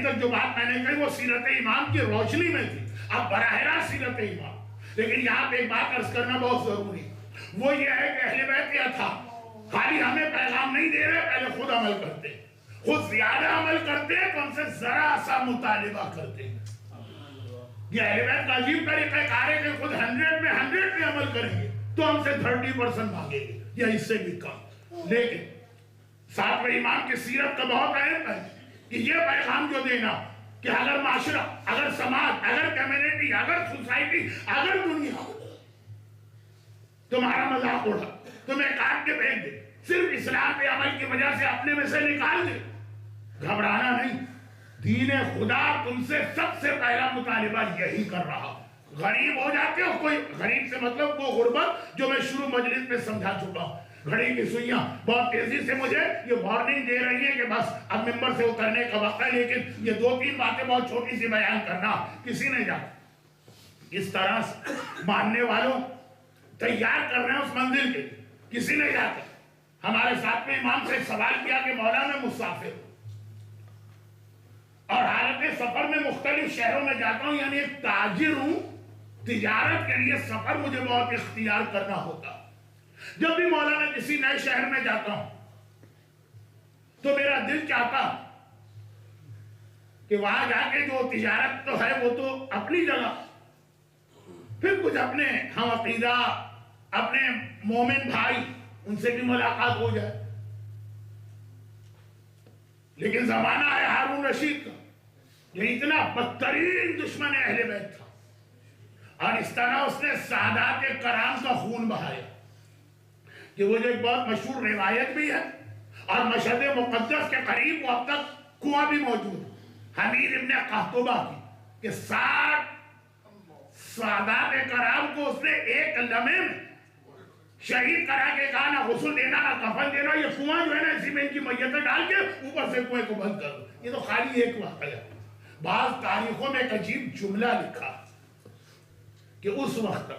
تک جو بات میں نے کہی وہ سیرت امام کی روشنی میں تھی، اب براہ راست سیرت امام، لیکن یہاں پہ ایک بات عرض کرنا بہت ضروری، وہ یہ ہے کہ اہل بیت کیا تھا، خالی ہمیں پیغام نہیں دے رہے، پہلے خود عمل کرتے، خود زیادہ عمل کرتے تو ہم سے ذرا سا مطالبہ کرتے۔ یہ اہل بیت کا عجیب طریقہ کار ہے کہ خود 100 میں عمل کریں گے تو ہم سے 30% مانگیں گے یا اس سے بھی کم، لیکن 7ویں امام کی سیرت کا بہت اہم ہے کہ یہ پیغام جو دینا کہ اگر معاشرہ، اگر سماج، اگر کمیونٹی، اگر سوسائٹی، اگر دنیا تمہارا مذاق اڑا، تمہیں کاٹ کے پھینک دے، صرف اسلام پہ عمل کی وجہ سے اپنے میں سے نکال دے، گھبرانا نہیں، دین خدا تم سے سب سے پہلا مطالبہ یہی کر رہا۔ غریب ہو جاتے ہو، کوئی غریب سے مطلب وہ غربت جو میں شروع مجلس میں سمجھا چکا ہوں، گھڑی کی سوئیاں بہت تیزی سے مجھے یہ وارننگ دے رہی ہے کہ بس اب ممبر سے اترنے کا وقت ہے، لیکن یہ 2-3 باتیں بہت چھوٹی سی بیان کرنا، کسی نے جاتا اس طرح سے ماننے والوں تیار کر رہے ہیں اس منزل کے، کسی نے جاتا ہمارے 7ویں امام سے سوال کیا کہ مولا میں مسافر ہوں اور حالت سفر میں مختلف شہروں میں جاتا ہوں، یعنی ایک تاجر ہوں، تجارت کے لیے سفر مجھے بہت اختیار کرنا ہوتا. جب بھی مولانا کسی نئے شہر میں جاتا ہوں تو میرا دل چاہتا کہ وہاں جا کے جو تجارت تو ہے وہ تو اپنی جگہ، پھر کچھ اپنے ہم عقیدہ اپنے مومن بھائی ان سے بھی ملاقات ہو جائے. لیکن زمانہ ہے ہارون رشید کا، یہ اتنا بدترین دشمن اہل بیت تھا، اور اس طرح اس نے سادات کرام کا خون بہایا کہ وہ جو ایک بہت مشہور روایت بھی ہے، اور مشہد مقدس کے قریب وہ اب تک کنواں بھی موجود ہے، حمید ابن قحطبہ کی، کہ 60 سادات کرام کو اس نے ایک لمحے میں شہید کرا کے کہا نہ غسل دینا نہ کفن دینا، یہ کنواں جو ہے نا اسی میں ان کی میتیں ڈال کے اوپر سے کنویں کو بند کر دو. یہ تو خالی ایک واقعہ ہے. بعض تاریخوں میں ایک عجیب جملہ لکھا کہ اس وقت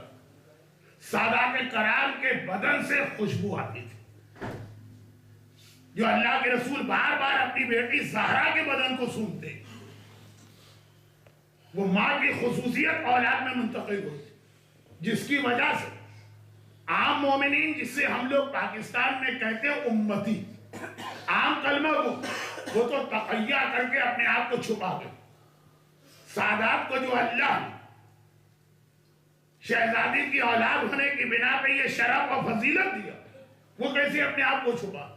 سادات کرام کے بدن سے خوشبو آتی تھی، جو اللہ کے رسول بار بار اپنی بیٹی زہرا کے بدن کو سونگتے، وہ ماں کی خصوصیت اولاد میں منتقل ہوئی، جس کی وجہ سے عام مومنین، جس سے ہم لوگ پاکستان میں کہتے ہیں امتی، عام کلمہ وہ تو تقیہ کر کے اپنے آپ کو چھپا گئے. سادات کو جو اللہ شہزادی کی اولاد ہونے کی بنا پہ یہ شرف و فضیلت دیا، وہ کیسے اپنے آپ کو چھپا؟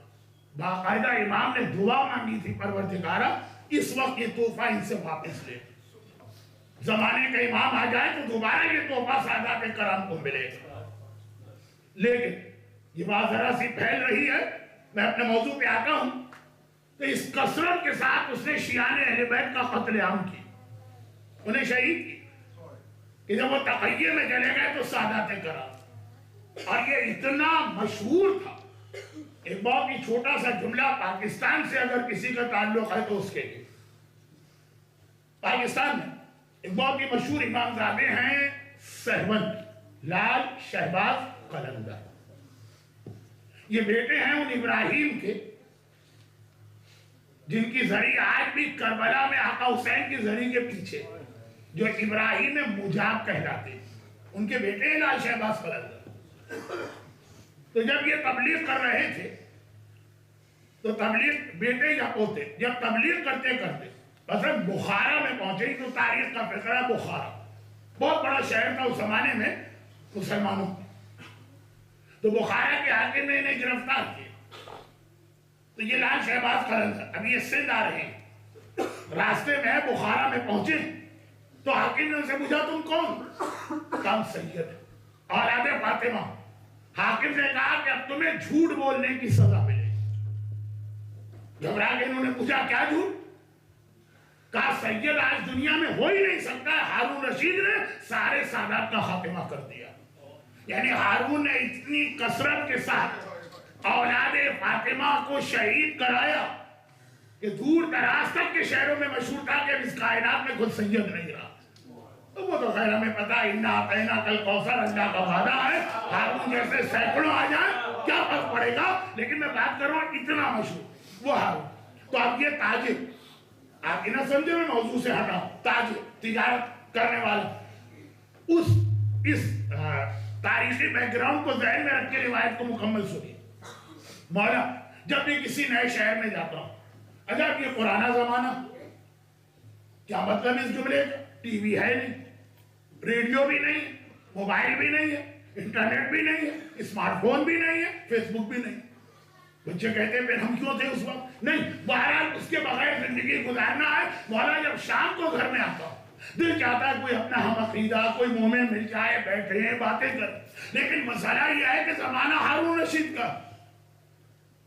باقاعدہ امام نے دعا مانگی تھی، پروردگارا اس وقت یہ تحفہ ان سے واپس لے. زمانے کا امام آ جائے تو دوبارہ یہ تحفہ سادات کرام کو ملے گا. لیکن یہ بات ذرا سی پھیل رہی ہے. میں اپنے موضوع پہ آتا ہوں. تو اس کثرت کے ساتھ اس نے شیعان اہل بیت کا قتل عام کی، انہیں شہید کی، کہ جب وہ تقیے میں چلے گئے تو سادات کرام. اور یہ اتنا مشہور تھا. ایک بہت ہی چھوٹا سا جملہ پاکستان سے اگر کسی کا تعلق ہے تو اس کے لیے، پاکستان میں ایک بہت ہی مشہور امام زادے ہیں سہبند لال شہباز قلندر. یہ بیٹے ہیں ان ابراہیم کے جن کی زری آج بھی کربلا میں آقا حسین کی زری کے پیچھے، جو ابراہیم مجاب کہلاتے ہیں، ان کے بیٹے ہیں لال شہباز قلندر. تو جب یہ تبلیغ کر رہے تھے تو تبلیغ بیٹے یا پوتے جب تبلیغ کرتے کرتے مثلا بخارا میں پہنچے، تو تاریخ کا فقرہ بخارا بہت بڑا شہر تھا اس زمانے میں مسلمانوں کا. تو بخارا کے حاکم نے انہیں گرفتار کیا. تو یہ لال شہباز قلندر ابھی یہ سندھ آ رہے ہیں، راستے میں بخارا میں پہنچے تو حاکم نے ان سے پوچھا تم کون؟ کام سید اولاد فاطمہ. حاکم نے کہا کہ اب تمہیں جھوٹ بولنے کی سزا ملے. گھبرا کے انہوں نے پوچھا کیا جھوٹ؟ کہا سید آج دنیا میں ہو ہی نہیں سکتا. ہارون رشید نے سارے سادات کا خاتمہ کر دیا. یعنی ہارون نے اتنی کثرت کے ساتھ اولاد فاطمہ کو شہید کرایا کہ دور دراز تک کے شہروں میں مشہور تھا کہ اس کائنات میں خود سید نہیں رہا. تو وہ تو خیر ہمیں پتا انا اعطیناک کل کوثر اللہ کا وعدہ ہے. ہارون جیسے سینکڑوں آ جائیں کیا فرق پڑے گا. لیکن میں بات کر رہا ہوں اتنا مشہور وہ ہارون. تو اب یہ تاجر، آپ نہ سمجھے میں موضوع سے ہٹا ہوں، تاجر تجارت کرنے والا، اس تاریخی بیک گراؤنڈ کو ذہن میں رکھ کے روایت کو مکمل سنیے. مولا جب بھی کسی نئے شہر میں جاتا ہوں، اگر یہ پرانا زمانہ، کیا مطلب اس جملے کا؟ ٹی وی ہے نہیں، ریڈیو بھی نہیں، موبائل بھی نہیں ہے، انٹرنیٹ بھی نہیں ہے، اسمارٹ فون بھی نہیں ہے، فیس بک بھی نہیں. بچے کہتے ہیں پھر ہم کیوں تھے اس وقت؟ نہیں، بہرحال اس کے بغیر زندگی گزارنا ہے. مولا جب شام کو گھر میں آتا ہوں دل چاہتا ہے کوئی اپنا ہم عقیدہ کوئی مومن مل جائے، بیٹھے ہیں باتیں کریں. لیکن مسئلہ یہ ہے کہ زمانہ ہارون رشید کا،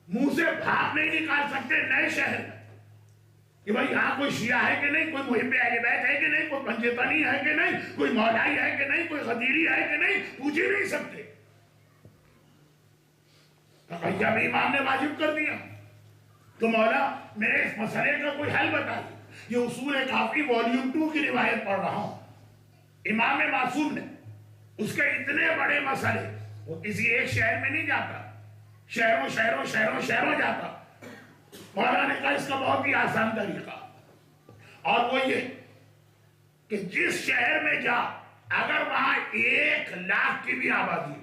منہ سے بھاپ نہیں نکال سکتے نئے شہر میں کہ بھائی یہاں کوئی شیعہ ہے کہ نہیں، کوئی محب اہل بیت ہے کہ نہیں، کوئی پنجتنی ہے کہ نہیں، کوئی مولائی ہے کہ نہیں، کوئی غدیری ہے کہ نہیں، پوچھ ہی نہیں سکتے. تقیہ بھی امام نے واجب کر دیا. تو مولا میرے اس مسئلے کا کوئی حل بتا دی. یہ اصول کافی والیوم 2 کی روایت پڑھ رہا ہوں. امام معصوم نے اس کے اتنے بڑے مسئلے، وہ کسی ایک شہر میں نہیں جاتا، شہروں جاتا. مولانا نے کہا اس کا بہت ہی آسان طریقہ، اور وہ یہ کہ جس شہر میں جا اگر وہاں 1,00,000 کی بھی آبادی،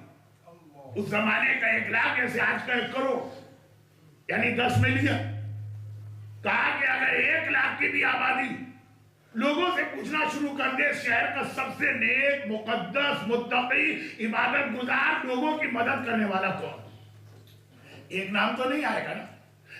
اس زمانے کا 1,00,000 جیسے آج کا 1 کروڑ یعنی 10 ملین، کہا کہ اگر 1,00,000 کی بھی آبادی لوگوں سے پوچھنا شروع کر دے شہر کا سب سے نیک، مقدس، متقی، عبادت گزار، لوگوں کی مدد کرنے والا کون، ایک نام تو نہیں آئے گا نا،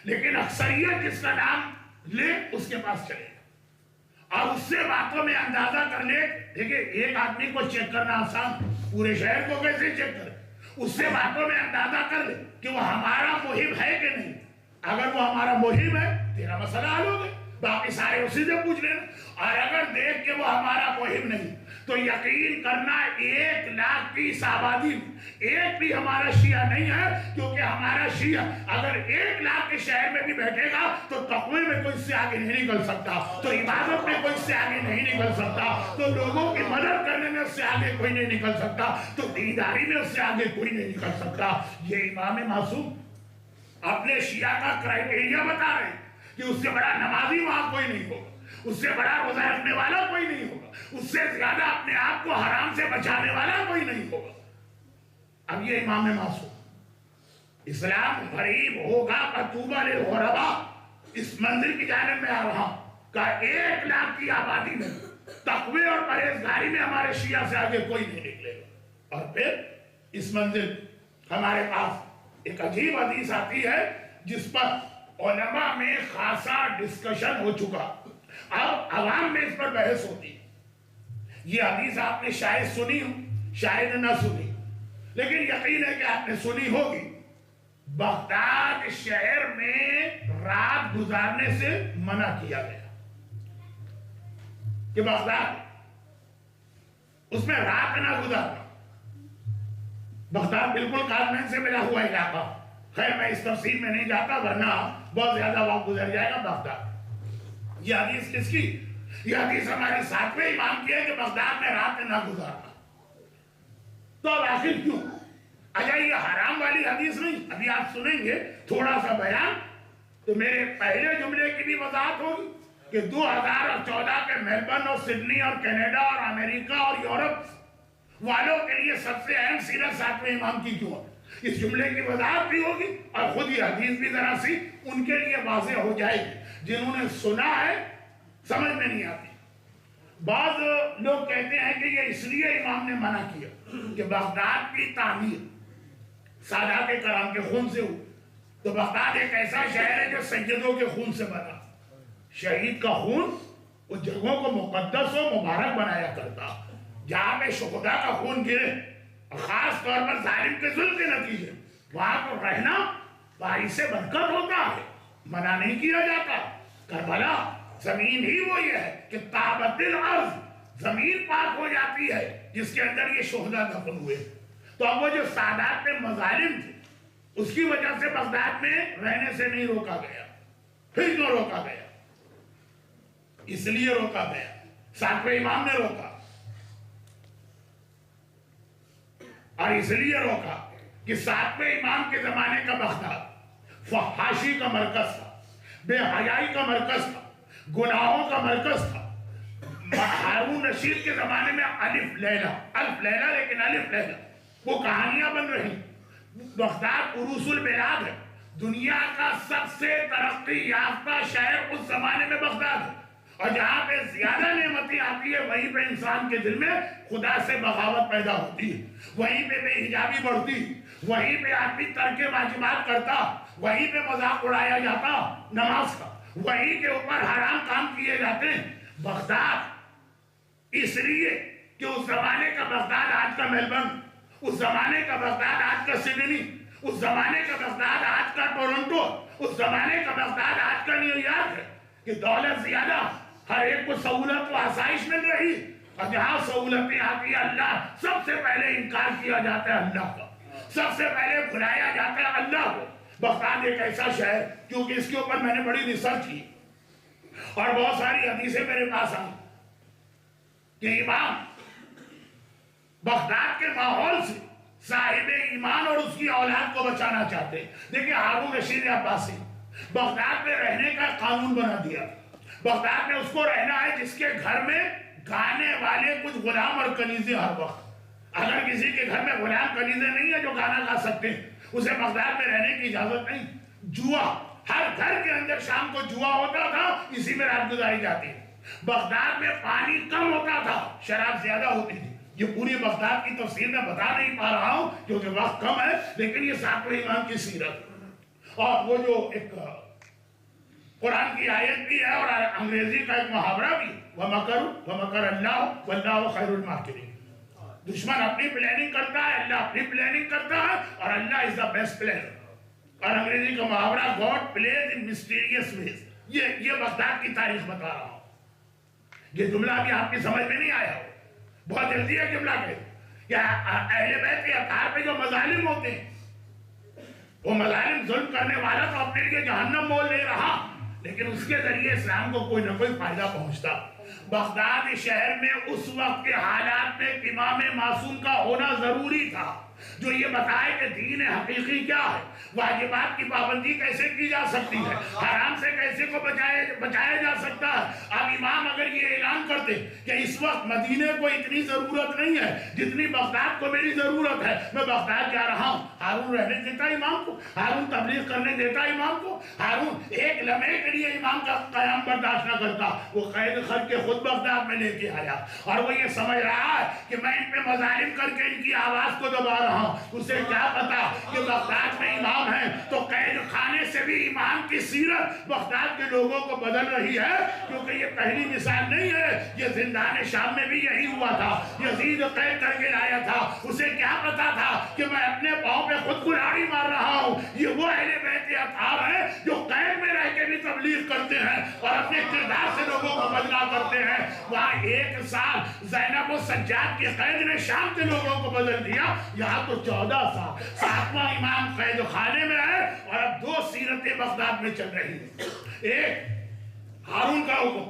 لیکن اکثریت جس کا نام لے اس کے پاس چلے گا، اور اس سے باتوں میں اندازہ کر لے. دیکھیں ایک آدمی کو چیک کرنا آسان، پورے شہر کو کیسے چیک کرے؟ اس سے باتوں میں اندازہ کر لے کہ وہ ہمارا محب ہے کہ نہیں. اگر وہ ہمارا محب ہے تیرا مسئلہ حل ہو گیا، باقی سارے اسی سے پوچھ لینا. اور اگر دیکھ کہ وہ ہمارا محب نہیں تو یقین کرنا 1,00,000 کی اس آبادی میں ایک بھی ہمارا شیعہ نہیں ہے، کیونکہ ہمارا شیعہ اگر 1,00,000 کے شہر میں بھی بیٹھے گا تو تقوی میں کوئی اس سے آگے نہیں نکل سکتا، تو عبادت میں کوئی اس سے آگے نہیں نکل سکتا، تو لوگوں کی مدد کرنے میں اس سے آگے کوئی نہیں نکل سکتا، تو دینداری میں اس سے آگے کوئی نہیں نکل سکتا. یہ امام معصوم اپنے شیعہ کا کرائٹیریا بتا رہے ہیں کہ اس سے بڑا نمازی وہاں کوئی نہیں ہوگا، اس سے بڑا روزہ رکھنے والا کوئی نہیں ہوگا، اس سے زیادہ اپنے آپ کو حرام سے بچانے والا کوئی نہیں ہوگا. اب یہ امام معصوم، اسلام غریب ہوگا فطوبی للغرباء، اس منزل کی جانب میں آ رہا کہ 1,00,000 کی آبادی میں تقوی اور پرہیزگاری میں ہمارے شیعہ سے آگے کوئی نہیں نکلے گا. اور پھر اس منزل ہمارے پاس ایک عجیب حدیث آتی ہے جس پر علماء میں خاصا ڈسکشن ہو چکا، اب عوام میں اس پر بحث ہوتی. یہ حدیث آپ نے شاید سنی ہو، شاید نہ سنی، لیکن یقین ہے کہ آپ نے سنی ہوگی. بغداد شہر میں رات گزارنے سے منع کیا گیا کہ بغداد اس میں رات نہ گزارنا. بغداد بالکل کارمین سے ملا ہوا علاقہ، خیر میں اس تفصیل میں نہیں جاتا ورنہ بہت زیادہ وقت گزر جائے گا. بغداد، یہ حدیث کس کی؟ یہ حدیث ہمارے 7ویں امام کی ہے کہ بغداد میں رات نہ گزارنا. تو اب آخر کیوں؟ اچھا یہ حرام والی حدیث نہیں، ابھی آپ سنیں گے تھوڑا سا بیان، تو میرے پہلے جملے کی بھی وضاحت ہوگی کہ 2014 کے میلبرن اور سڈنی اور کینیڈا اور امریکہ اور یورپ والوں کے لیے سب سے اہم سیرت 7ویں امام کی کیوں ہے. اس جملے کی وضاحت بھی ہوگی اور خود یہ حدیث بھی ذرا سی ان کے لیے واضح ہو جائے گی جنہوں نے سنا ہے سمجھ میں نہیں آتی. بعض لوگ کہتے ہیں کہ یہ اس لیے امام نے منع کیا کہ بغداد کی تعمیر سادات کرام کے خون سے ہو. تو بغداد ایک ایسا شہر ہے جو سیدوں کے خون سے بنا. شہید کا خون اس جگہوں کو مقدس و مبارک بنایا کرتا. جہاں پہ شہداء کا خون گرے، خاص طور پر ظالم کے ظلم کے نتیجے، وہاں کو رہنا باعث برکت ہوتا ہے، منع نہیں کیا جاتا. کربلا زمین ہی وہ یہ ہے کہ تابت الارض، زمین پاک ہو جاتی ہے جس کے اندر یہ شہداء دفن ہوئے. تو اب وہ جو سادات میں مظالم تھے اس کی وجہ سے بغداد میں رہنے سے نہیں روکا گیا. پھر کیوں روکا گیا؟ اس لیے روکا گیا، 7ویں امام نے روکا، اور اس لیے روکا کہ 7ویں امام کے زمانے کا بغداد فحاشی کا مرکز تھا، بے حیائی کا مرکز تھا، گناہوں کا مرکز تھا. ہارون رشید کے زمانے میں الف لیلہ لیکن الف لیلہ وہ کہانیاں بن رہی. بغداد عروس البلاد ہے، دنیا کا سب سے ترقی یافتہ شہر اس زمانے میں بغداد ہے. اور جہاں پہ زیادہ نعمتیں آتی ہے وہیں پہ انسان کے دل میں خدا سے بغاوت پیدا ہوتی ہے، وہیں پہ بے حجابی بڑھتی، وہیں پہ آدمی ترک واجبات کرتا، وہیں پہ مذاق اڑایا جاتا نماز کا، وہیں کے اوپر حرام کام کیے جاتے ہیں. بغداد اس لیے کہ اس زمانے کا بغداد آج کا میلبرن، اس زمانے کا بغداد آج کا سڈنی، اس زمانے کا بغداد آج کا ٹورنٹو، اس زمانے کا بغداد آج کا نیو یارک ہے کہ دولت زیادہ، ہر ایک کو سہولت و آسائش مل رہی، اور جہاں سہولتیں آتی ہیں اللہ سب سے پہلے انکار کیا جاتا ہے اللہ کا، سب سے پہلے بھلایا جاتا ہے اللہ کو. بغداد ایک ایسا شہر، کیونکہ اس کے اوپر میں نے بڑی ریسرچ کی اور بہت ساری حدیثیں میرے پاس آئیں کہ امام بغداد کے ماحول سے صاحب ایمان اور اس کی اولاد کو بچانا چاہتے ہیں. دیکھیں ہارون رشید عباسی بغداد میں رہنے کا قانون بنا دیا. بغداد میں اس کو رہنا ہے جس کے گھر میں گانے والے کچھ غلام اور کنیزیں ہر وقت. اگر کسی کے گھر میں غلام کنیزیں نہیں ہیں جو گانا گا سکتے ہیں اسے بغداد میں رہنے کی اجازت نہیں. جوا ہر گھر کے اندر شام کو جوا ہوتا تھا, اسی میں رات گزاری جاتی ہے. بغداد میں پانی کم ہوتا تھا, شراب زیادہ ہوتی تھی. یہ پوری بغداد کی تفصیل میں بتا نہیں پا رہا ہوں کیونکہ وقت کم ہے, لیکن یہ ساتویں امام کی سیرت. اور وہ جو ایک قرآن کی آیت بھی ہے اور انگریزی کا ایک محاورہ بھی, وَمَكَرُ اللَّهُ وَاللَّهُ خَيْرُ الْمَاكِرِينَ. دشمن اپنی پلاننگ کرتا ہے, اللہ اپنی پلاننگ کرتا ہے, اور اللہ از دا بیسٹ پلانر. اور انگریزی کا محاورہ God plays in mysterious ways. یہ بغداد کی تاریخ بتا رہا ہوں. یہ جملہ بھی آپ کی سمجھ میں نہیں آیا ہو, بہت جلدی ہے جملہ کہ اہل بیت کے اطہار پہ جو مظالم ہوتے ہیں, وہ مظالم ظلم کرنے والا تو اپنے لیے جہنم مول لے رہا, لیکن اس کے ذریعے اسلام کو کوئی نہ کوئی فائدہ پہنچتا. بغداد شہر میں اس وقت کے حالات میں امام معصوم کا ہونا ضروری تھا, جو یہ بتائے کہ دین حقیقی کیا ہے, واجبات کی پابندی کیسے کی جا سکتی ہے, حرام سے کیسے کو بچایا جا سکتا ہے. اب امام اگر یہ اعلان کرتے کہ اس وقت مدینے کو اتنی ضرورت نہیں ہے جتنی بغداد کو میری ضرورت ہے, میں بغداد جا رہا ہوں, ہارون رہنے دیتا امام کو, ہارون تبلیغ کرنے دیتا امام کو, ہارون ایک لمحے کے لیے امام کا قیام برداشت نہ کرتا. وہ قید خر کے خود بغداد میں لے کے آیا, اور وہ یہ سمجھ رہا ہے کہ میں ان پہ مظالم کر کے ان کی آواز کو دبا رہا ہوں. اسے کیا پتا کہ بغداد میں امام ہے تو قید خانے سے بھی امام کی سیرت بغداد کے لوگوں کو بدل رہی ہے, کیونکہ یہ پہلی مثال نہیں ہے, یہ زندان شام میں بھی یہی ہوا تھا. یزید قید کر کے لایا تھا, اسے کیا پتا تھا کہ میں اپنے پاؤں پہ خود کلاڑی مار رہا ہوں. یہ وہ اہل بیت اطہار ہیں جو قید میں رہ کے بھی تبلیغ کرتے ہیں اور اپنے کردار سے لوگوں کو بدلا کرتے ہیں. وہاں 1 سال زینب و سجاد کی قید نے شام کے لوگوں کو بدل دیا, یہاں تو 14 سال. 7واں امام قید خانے میں ہے, اور اب 2 سیرتیں بغداد میں چل رہی ہیں. ایک ہارون کا حکم,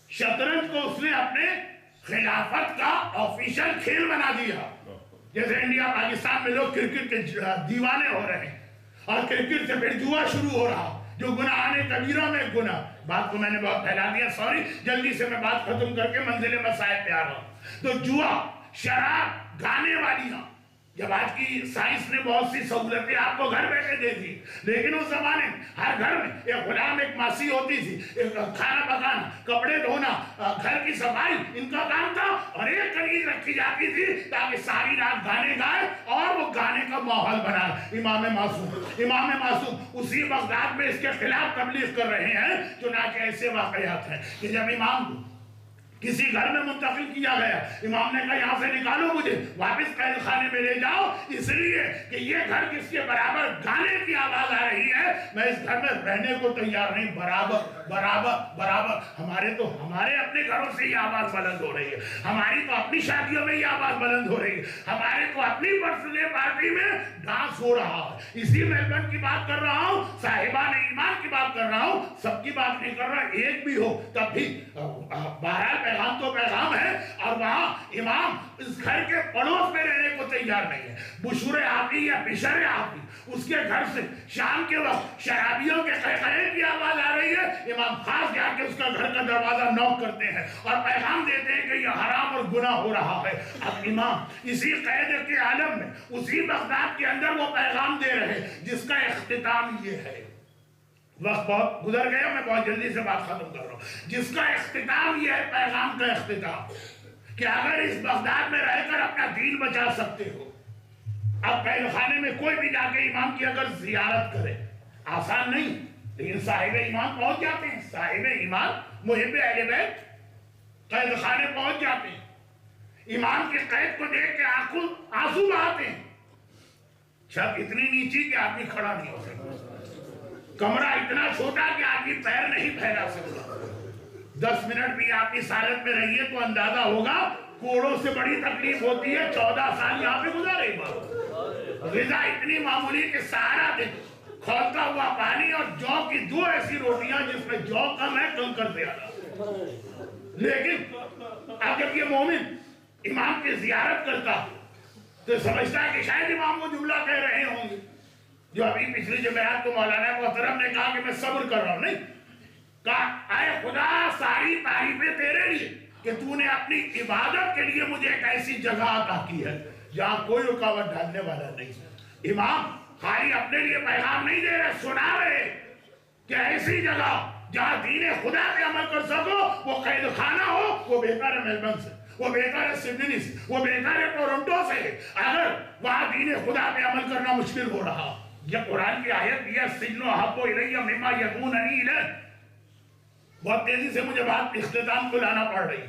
شطرنج کو اس نے اپنے خلافت کا آفیشل کھیل بنا دیا. جیسے انڈیا پاکستان میں لوگ کرکٹ کے دیوانے ہو رہے ہیں, اور کرکٹ سے پھر جوا شروع ہو رہا, جو گناہ کبیرہ میں گناہ. بات کو میں نے بہت پھیلا دیا, سوری, جلدی سے میں بات ختم کر کے منزل مسائل پہ آ رہا ہوں. تو جوا, شراب, گانے والیاں, جب آج کی سائنس نے بہت سی سہولتیں آپ کو گھر بیٹھے دے دی, لیکن اس زمانے میں ہر گھر میں ایک غلام, ایک ماسی ہوتی تھی, کھانا پکانا, کپڑے دھونا, گھر کی صفائی ان کا کام تھا, اور ایک کنیز رکھی جاتی تھی تاکہ ساری رات گانے گائے اور وہ گانے کا ماحول بنائے. امام معصوم اسی بغداد میں اس کے خلاف تبلیغ کر رہے ہیں. چنانچہ ایسے واقعات ہیں کہ جب امام کسی گھر میں منتقل کیا گیا, امام نے کہا یہاں سے نکالو, مجھے واپس قید خانے میں لے جاؤ, اس لیے کہ یہ گھر کس کے برابر گانے کی آواز آ رہی ہے, میں اس گھر میں رہنے کو تیار نہیں. برابر برابر برابر. ہمارے اپنے گھروں سے یہ آواز بلند ہو رہی ہے, ہماری تو اپنی شادیوں میں یہ آواز بلند ہو رہی ہے, ہمارے تو اپنی برتھڈے پارٹی میں ڈانس ہو رہا ہے. اسی میلبرن کی بات کر رہا ہوں, صاحبان ایمان کی بات کر رہا ہوں, سب کی بات نہیں کر رہا, ایک بھی ہو تب بھی. بہرحال پیغام تو پیغام ہے, اور وہاں امام اس گھر کے پڑوس میں رہنے کو تیار نہیں ہے. بشور آپی یا بشر آپی, اس کے گھر سے شام کے وقت شرابیوں کے قہقہے کی آواز آ رہی ہے. امام خاص جا کے اس کا گھر کا دروازہ نوک کرتے ہیں اور پیغام دیتے ہیں کہ یہ حرام اور گناہ ہو رہا ہے. اب امام اسی قید کے عالم میں, اسی بغداد کے اندر وہ پیغام دے رہے جس کا اختتام یہ ہے. وقت بہت گزر گیا, میں بہت جلدی سے بات ختم کر رہا ہوں. جس کا اختتام یہ ہے, پیغام کا اختتام, کہ اگر اس بغداد میں رہ کر اپنا دین بچا سکتے ہو. اب قید خانے میں کوئی بھی جا کے امام کی اگر زیارت کرے, آسان نہیں, لیکن صاحب ایمان پہنچ جاتے ہیں. صاحب ایمان محب اہل بیت قید خانے پہنچ جاتے ہیں, امام کی قید کو دیکھ کے آنسو بہاتے ہیں. چھت اتنی نیچی کہ آدمی کھڑا نہیں ہو سکتا, کمرہ اتنا چھوٹا کہ آدمی پیر نہیں پھیلا سکتا. 10 منٹ بھی آپ اس حالت میں رہیے تو اندازہ ہوگا کوڑوں سے بڑی تکلیف ہوتی ہے. 14 سال یہاں پہ گزارے. غذا اتنی معمولی کہ سارا دن کھولتا ہوا پانی اور جو کی 2 ایسی روٹیاں جس میں جو کم ہے, کنکر زیادہ. لیکن اب جب یہ مومن امام کی زیارت کرتا تو سمجھتا ہے کہ شاید امام وہ جملہ کہہ رہے ہوں گے جو ابھی پچھلی جمعرات کو مولانا محترم نے کہا کہ میں صبر کر رہا ہوں. نہیں کہا, اے خدا ساری تعریفیں تیرے لیے, کہ تو نے اپنی عبادت کے لیے مجھے ایک ایسی جگہ عطا کی ہے جہاں کوئی رکاوٹ ڈالنے والا نہیں۔ امام خالی اپنے لیے پیغام نہیں دے رہے، سنا رہے کہ ایسی جگہ جہاں دین خدا پہ عمل کر سکو، وہ قید خانہ ہو، وہ بہتر ہے میلبرن سے، وہ بہتر ہے سڈنی سے، وہ بہتر ہے ٹورنٹو سے، اگر وہاں دین خدا پہ عمل کرنا مشکل ہو رہا۔ یہ قرآن کی آیت یہ سجن احب الی مما یدعوننی الیہ، بہت تیزی سے مجھے بات اختتام کو لانا پڑ رہی۔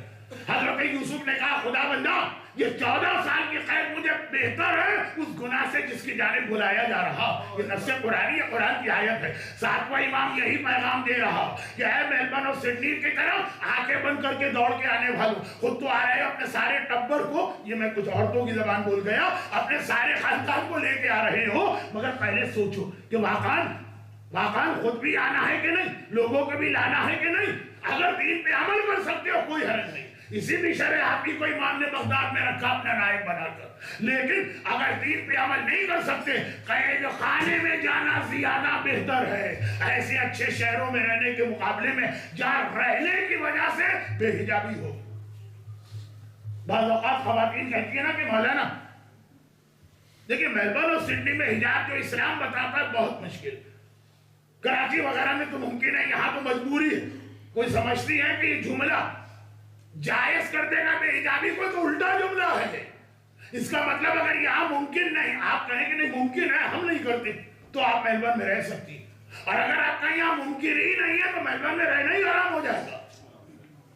حضرت یوسف نے کہا خدا بندہ یہ 14 سال کی قید مجھے بہتر ہے اس گناہ سے جس کی جانب بلایا جا رہا۔ یہ نص قرآنی ہے، قرآن کی آیت ہے۔ ساتواں امام یہی پیغام دے رہا کہ اے میلبرن اور سڈنی کی طرف آنکھیں بند کر کے دوڑ کے آنے والوں، خود تو آ رہے اپنے سارے ٹبر کو، یہ میں کچھ عورتوں کی زبان بول گیا، اپنے سارے خاندان کو لے کے آ رہے ہو، مگر پہلے سوچو کہ واقعاً خود بھی آنا ہے کہ نہیں، لوگوں کو بھی لانا ہے کہ نہیں۔ اگر دین پہ عمل کر سکتے ہو کوئی حرج نہیں، اسی بھی شرح آپ کی کوئی امام نے بغداد میں رکھا اپنا نائب بنا کر، لیکن اگر دین پہ عمل نہیں کر سکتے قید خانے میں جانا زیادہ بہتر ہے، ایسے اچھے شہروں میں رہنے کے مقابلے میں جہاں رہنے کی وجہ سے بے حجابی ہو۔ بعض اوقات خواتین کہتی ہیں نا کہ مولانا دیکھیں میلبرن اور سڈنی میں حجاب جو اسلام بتاتا ہے بہت مشکل، کراچی وغیرہ میں تو ممکن ہے، یہاں تو مجبوری ہے۔ کوئی سمجھتی ہے کہ یہ جملہ جائز کر دے گا بے حجابی کو تو الٹا جملہ ہے، اس کا مطلب اگر یہاں ممکن نہیں، آپ کہیں کہ نہیں ممکن ہے ہم نہیں کرتے، تو آپ میلبرن میں رہ سکتی ہیں، اور اگر آپ کہیں یہاں ممکن ہی نہیں ہے تو میلبرن میں رہنا ہی حرام ہو جائے گا۔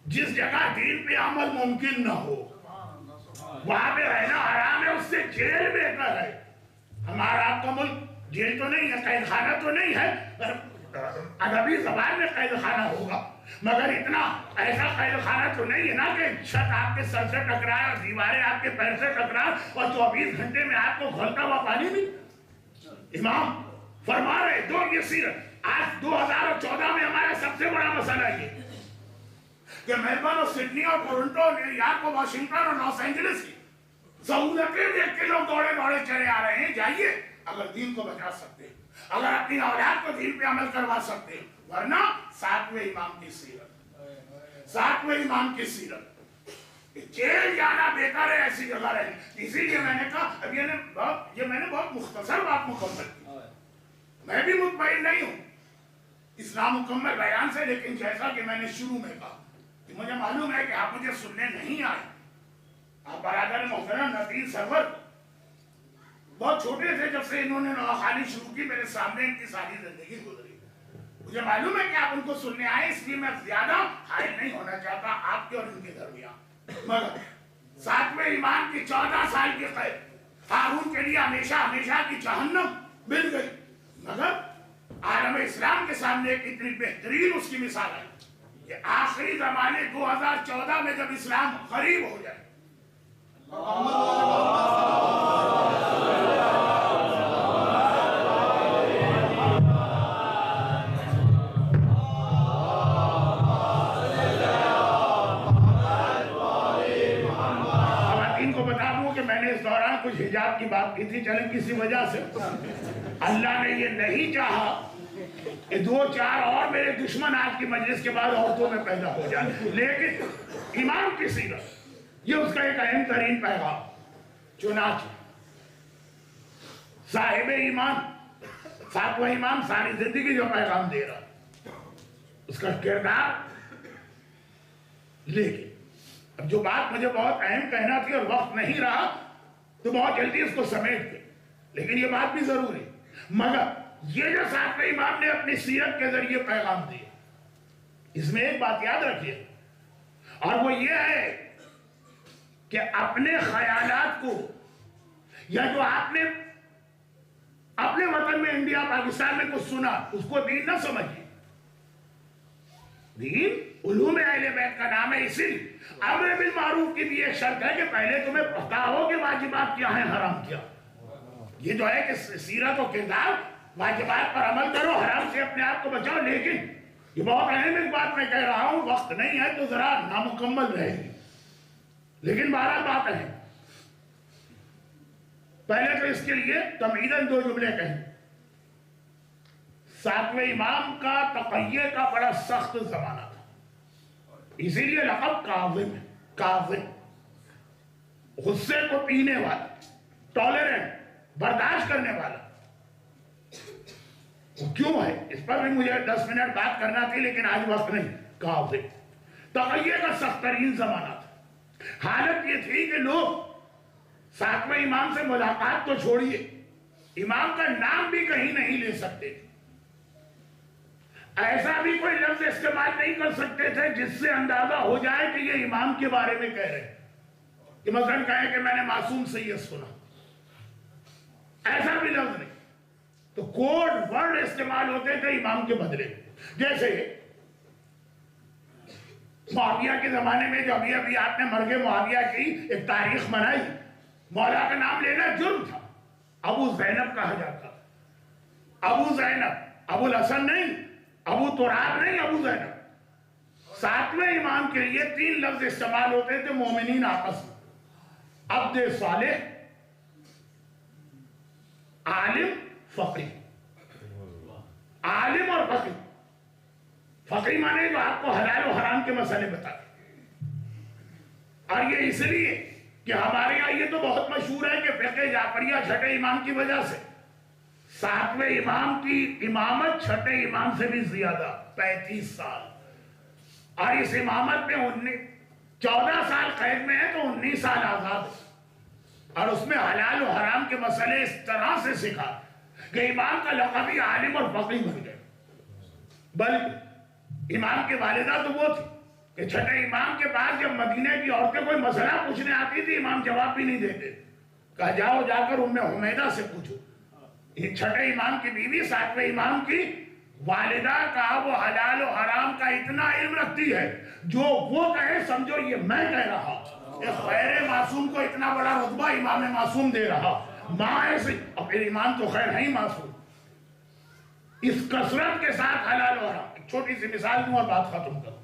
جس جگہ دین پہ عمل ممکن نہ ہو وہاں پہ رہنا حرام ہے، اس سے جیل بہتر ہے۔ ہمارا آپ کا ملک جیل تو نہیں ہے، قید خانہ تو نہیں ہے، ادبی زبان میں قید خانہ ہوگا، مگر اتنا ایسا قید خانہ تو نہیں ہے نا کہ چھت آپ کے سر سے ٹکرائے اور دیواریں آپ کے پیر سے ٹکرائے اور 24 گھنٹے میں آپ کو کھولتا ہوا پانی نہیں۔ امام فرما رہے دو یہ سیرت، آج 2014 میں ہمارا سب سے بڑا مسئلہ یہ کہ میلبرن اور سڈنی اور ٹورنٹو، نیو یارک اور واشنگٹن اور لاس اینجلس کی سہولتیں دیکھ کے لوگ دوڑے دوڑے چلے آ رہے ہیں۔ جائیے اگر دین کو بچا سکتے ہیں، اگر اپنی اولاد کو دین پہ عمل کروا سکتے ہیں، ورنہ ساتویں امام کی سیرت جیل جانا بہتر ہے ایسی جگہ رہنے۔ اسی لیے میں نے کہا اب میں نے بہت مختصر بات مکمل کی، میں بھی مطمئن نہیں ہوں اسلام مکمل بیان سے، لیکن جیسا کہ میں نے شروع میں کہا کہ مجھے معلوم ہے کہ آپ مجھے سننے نہیں آئے۔ آپ برادر محترم نذیر سرور بہت چھوٹے تھے جب سے انہوں نے نواخوانی شروع کی، میرے سامنے ان کی ساری زندگی گزری، مجھے معلوم ہے کہ آپ ان کو سننے آئے، اس لیے میں زیادہ حائل نہیں ہونا چاہتا آپ کے اور ان کے درمیان۔ مگر ساتویں امام کی 14 سال کی قید ہارون کے لیے ہمیشہ ہمیشہ کی جہنم مل گئی، مگر عالم اسلام کے سامنے ایک اتنی بہترین اس کی مثال ہے کہ آخری زمانے 2014 میں جب اسلام قریب ہو جائے، کچھ حجاب کی بات کی تھی، چلیں کسی وجہ سے اللہ نے یہ نہیں چاہا کہ 2-4 اور میرے دشمن آج کی مجلس کے بعد عورتوں میں پیدا ہو جائے، لیکن امام کی سیرت یہ اس کا ایک اہم ترین پیغام۔ چنانچہ صاحب ایمان ساتواں امام ساری زندگی جو پیغام دے رہا اس کا کردار، لیکن اب جو بات مجھے بہت اہم کہنا تھی اور وقت نہیں رہا تو بہت جلدی اس کو سمیٹ کے، لیکن یہ بات بھی ضروری، مگر یہ جو ساتویں امام نے اپنی سیرت کے ذریعے پیغام دیا، اس میں ایک بات یاد رکھیے، اور وہ یہ ہے کہ اپنے خیالات کو یا جو آپ نے اپنے وطن میں انڈیا پاکستان میں کچھ سنا اس کو دین نہ سمجھیے۔ دین علوم اہل بیت کا نام ہے، اسی لیے امر بالمعروف کی بھی ایک شرط ہے کہ پہلے تمہیں پتا ہو کہ واجبات کیا ہیں، حرام کیا۔ یہ جو ہے کہ سیرت و کردار، واجبات پر عمل کرو، حرام سے اپنے آپ کو بچاؤ، لیکن یہ بہت اہم ایک بات میں کہہ رہا ہوں، وقت نہیں ہے تو ذرا نامکمل رہے گی، لیکن بہرحال بات ہے۔ پہلے تو اس کے لیے تمہیداً 2 جملے کہیں۔ ساتویں امام کا تقیہ کا بڑا سخت زمانہ تھا، اسی لیے لقب کاظم ہے، کاظم، غصے کو پینے والا، ٹالرنٹ، برداشت کرنے والا۔ وہ کیوں ہے اس پر بھی مجھے 10 منٹ بات کرنا تھی، لیکن آج وقت نہیں۔ کاظم تقیہ کا سخت ترین زمانہ تھا۔ حالت یہ تھی کہ لوگ ساتویں امام سے ملاقات تو چھوڑیے، امام کا نام بھی کہیں نہیں لے سکتے تھے، ایسا بھی کوئی لفظ استعمال نہیں کر سکتے تھے جس سے اندازہ ہو جائے کہ یہ امام کے بارے میں کہہ رہے ہیں، کہ مثلا کہیں کہ میں نے معصوم سے یہ سنا، ایسا بھی لفظ نہیں۔ تو کوڈ ورڈ استعمال ہوتے تھے امام کے بدلے، جیسے معاویہ کے زمانے میں جو ابھی آپ نے مرگ معاویہ کی ایک تاریخ بنائی، مولا کا نام لینا جرم تھا، ابو زینب کہا جاتا، ابو زینب، ابو الحسن نہیں، ابو تراب نہیں، ابو زینب۔ ساتویں امام کے لیے 3 لفظ استعمال ہوتے تھے مومنین آپس میں، عبد صالح، عالم، فقی، عالم اور فقی۔ فقی مانے جو آپ کو حلال و حرام کے مسئلے بتائے، اور یہ اس لیے کہ ہمارے یہاں یہ تو بہت مشہور ہے کہ فقہ جعفریہ چھٹے امام کی وجہ سے، ساتویں امام کی امامت چھٹے امام سے بھی زیادہ 35 سال، اور اس امامت میں 14 سال قید میں ہے تو 19 سال آزاد ہے، اور اس میں حلال و حرام کے مسئلے اس طرح سے سکھا کہ امام کا لقب ہی عالم اور فقیہ بن گئے۔ بلکہ امام کے والدہ تو وہ تھی کہ چھٹے امام کے پاس جب مدینہ کی عورتیں کوئی مسئلہ پوچھنے آتی تھی، امام جواب بھی نہیں دیتے، کہا جاؤ جا کر ام حمیدہ سے پوچھو۔ یہ چھٹے امام کی بیوی ساتویں امام کی والدہ کا وہ حلال و حرام کا اتنا علم رکھتی ہے، جو وہ کہے سمجھو یہ میں کہہ رہا، غیر معصوم کو اتنا بڑا رتبہ امام معصوم دے رہا، ماں ایسے، اور پھر امام تو خیر نہیں معصوم۔ اس کثرت کے ساتھ حلال و حرام، ایک چھوٹی سی مثال دوں اور بات ختم کروں۔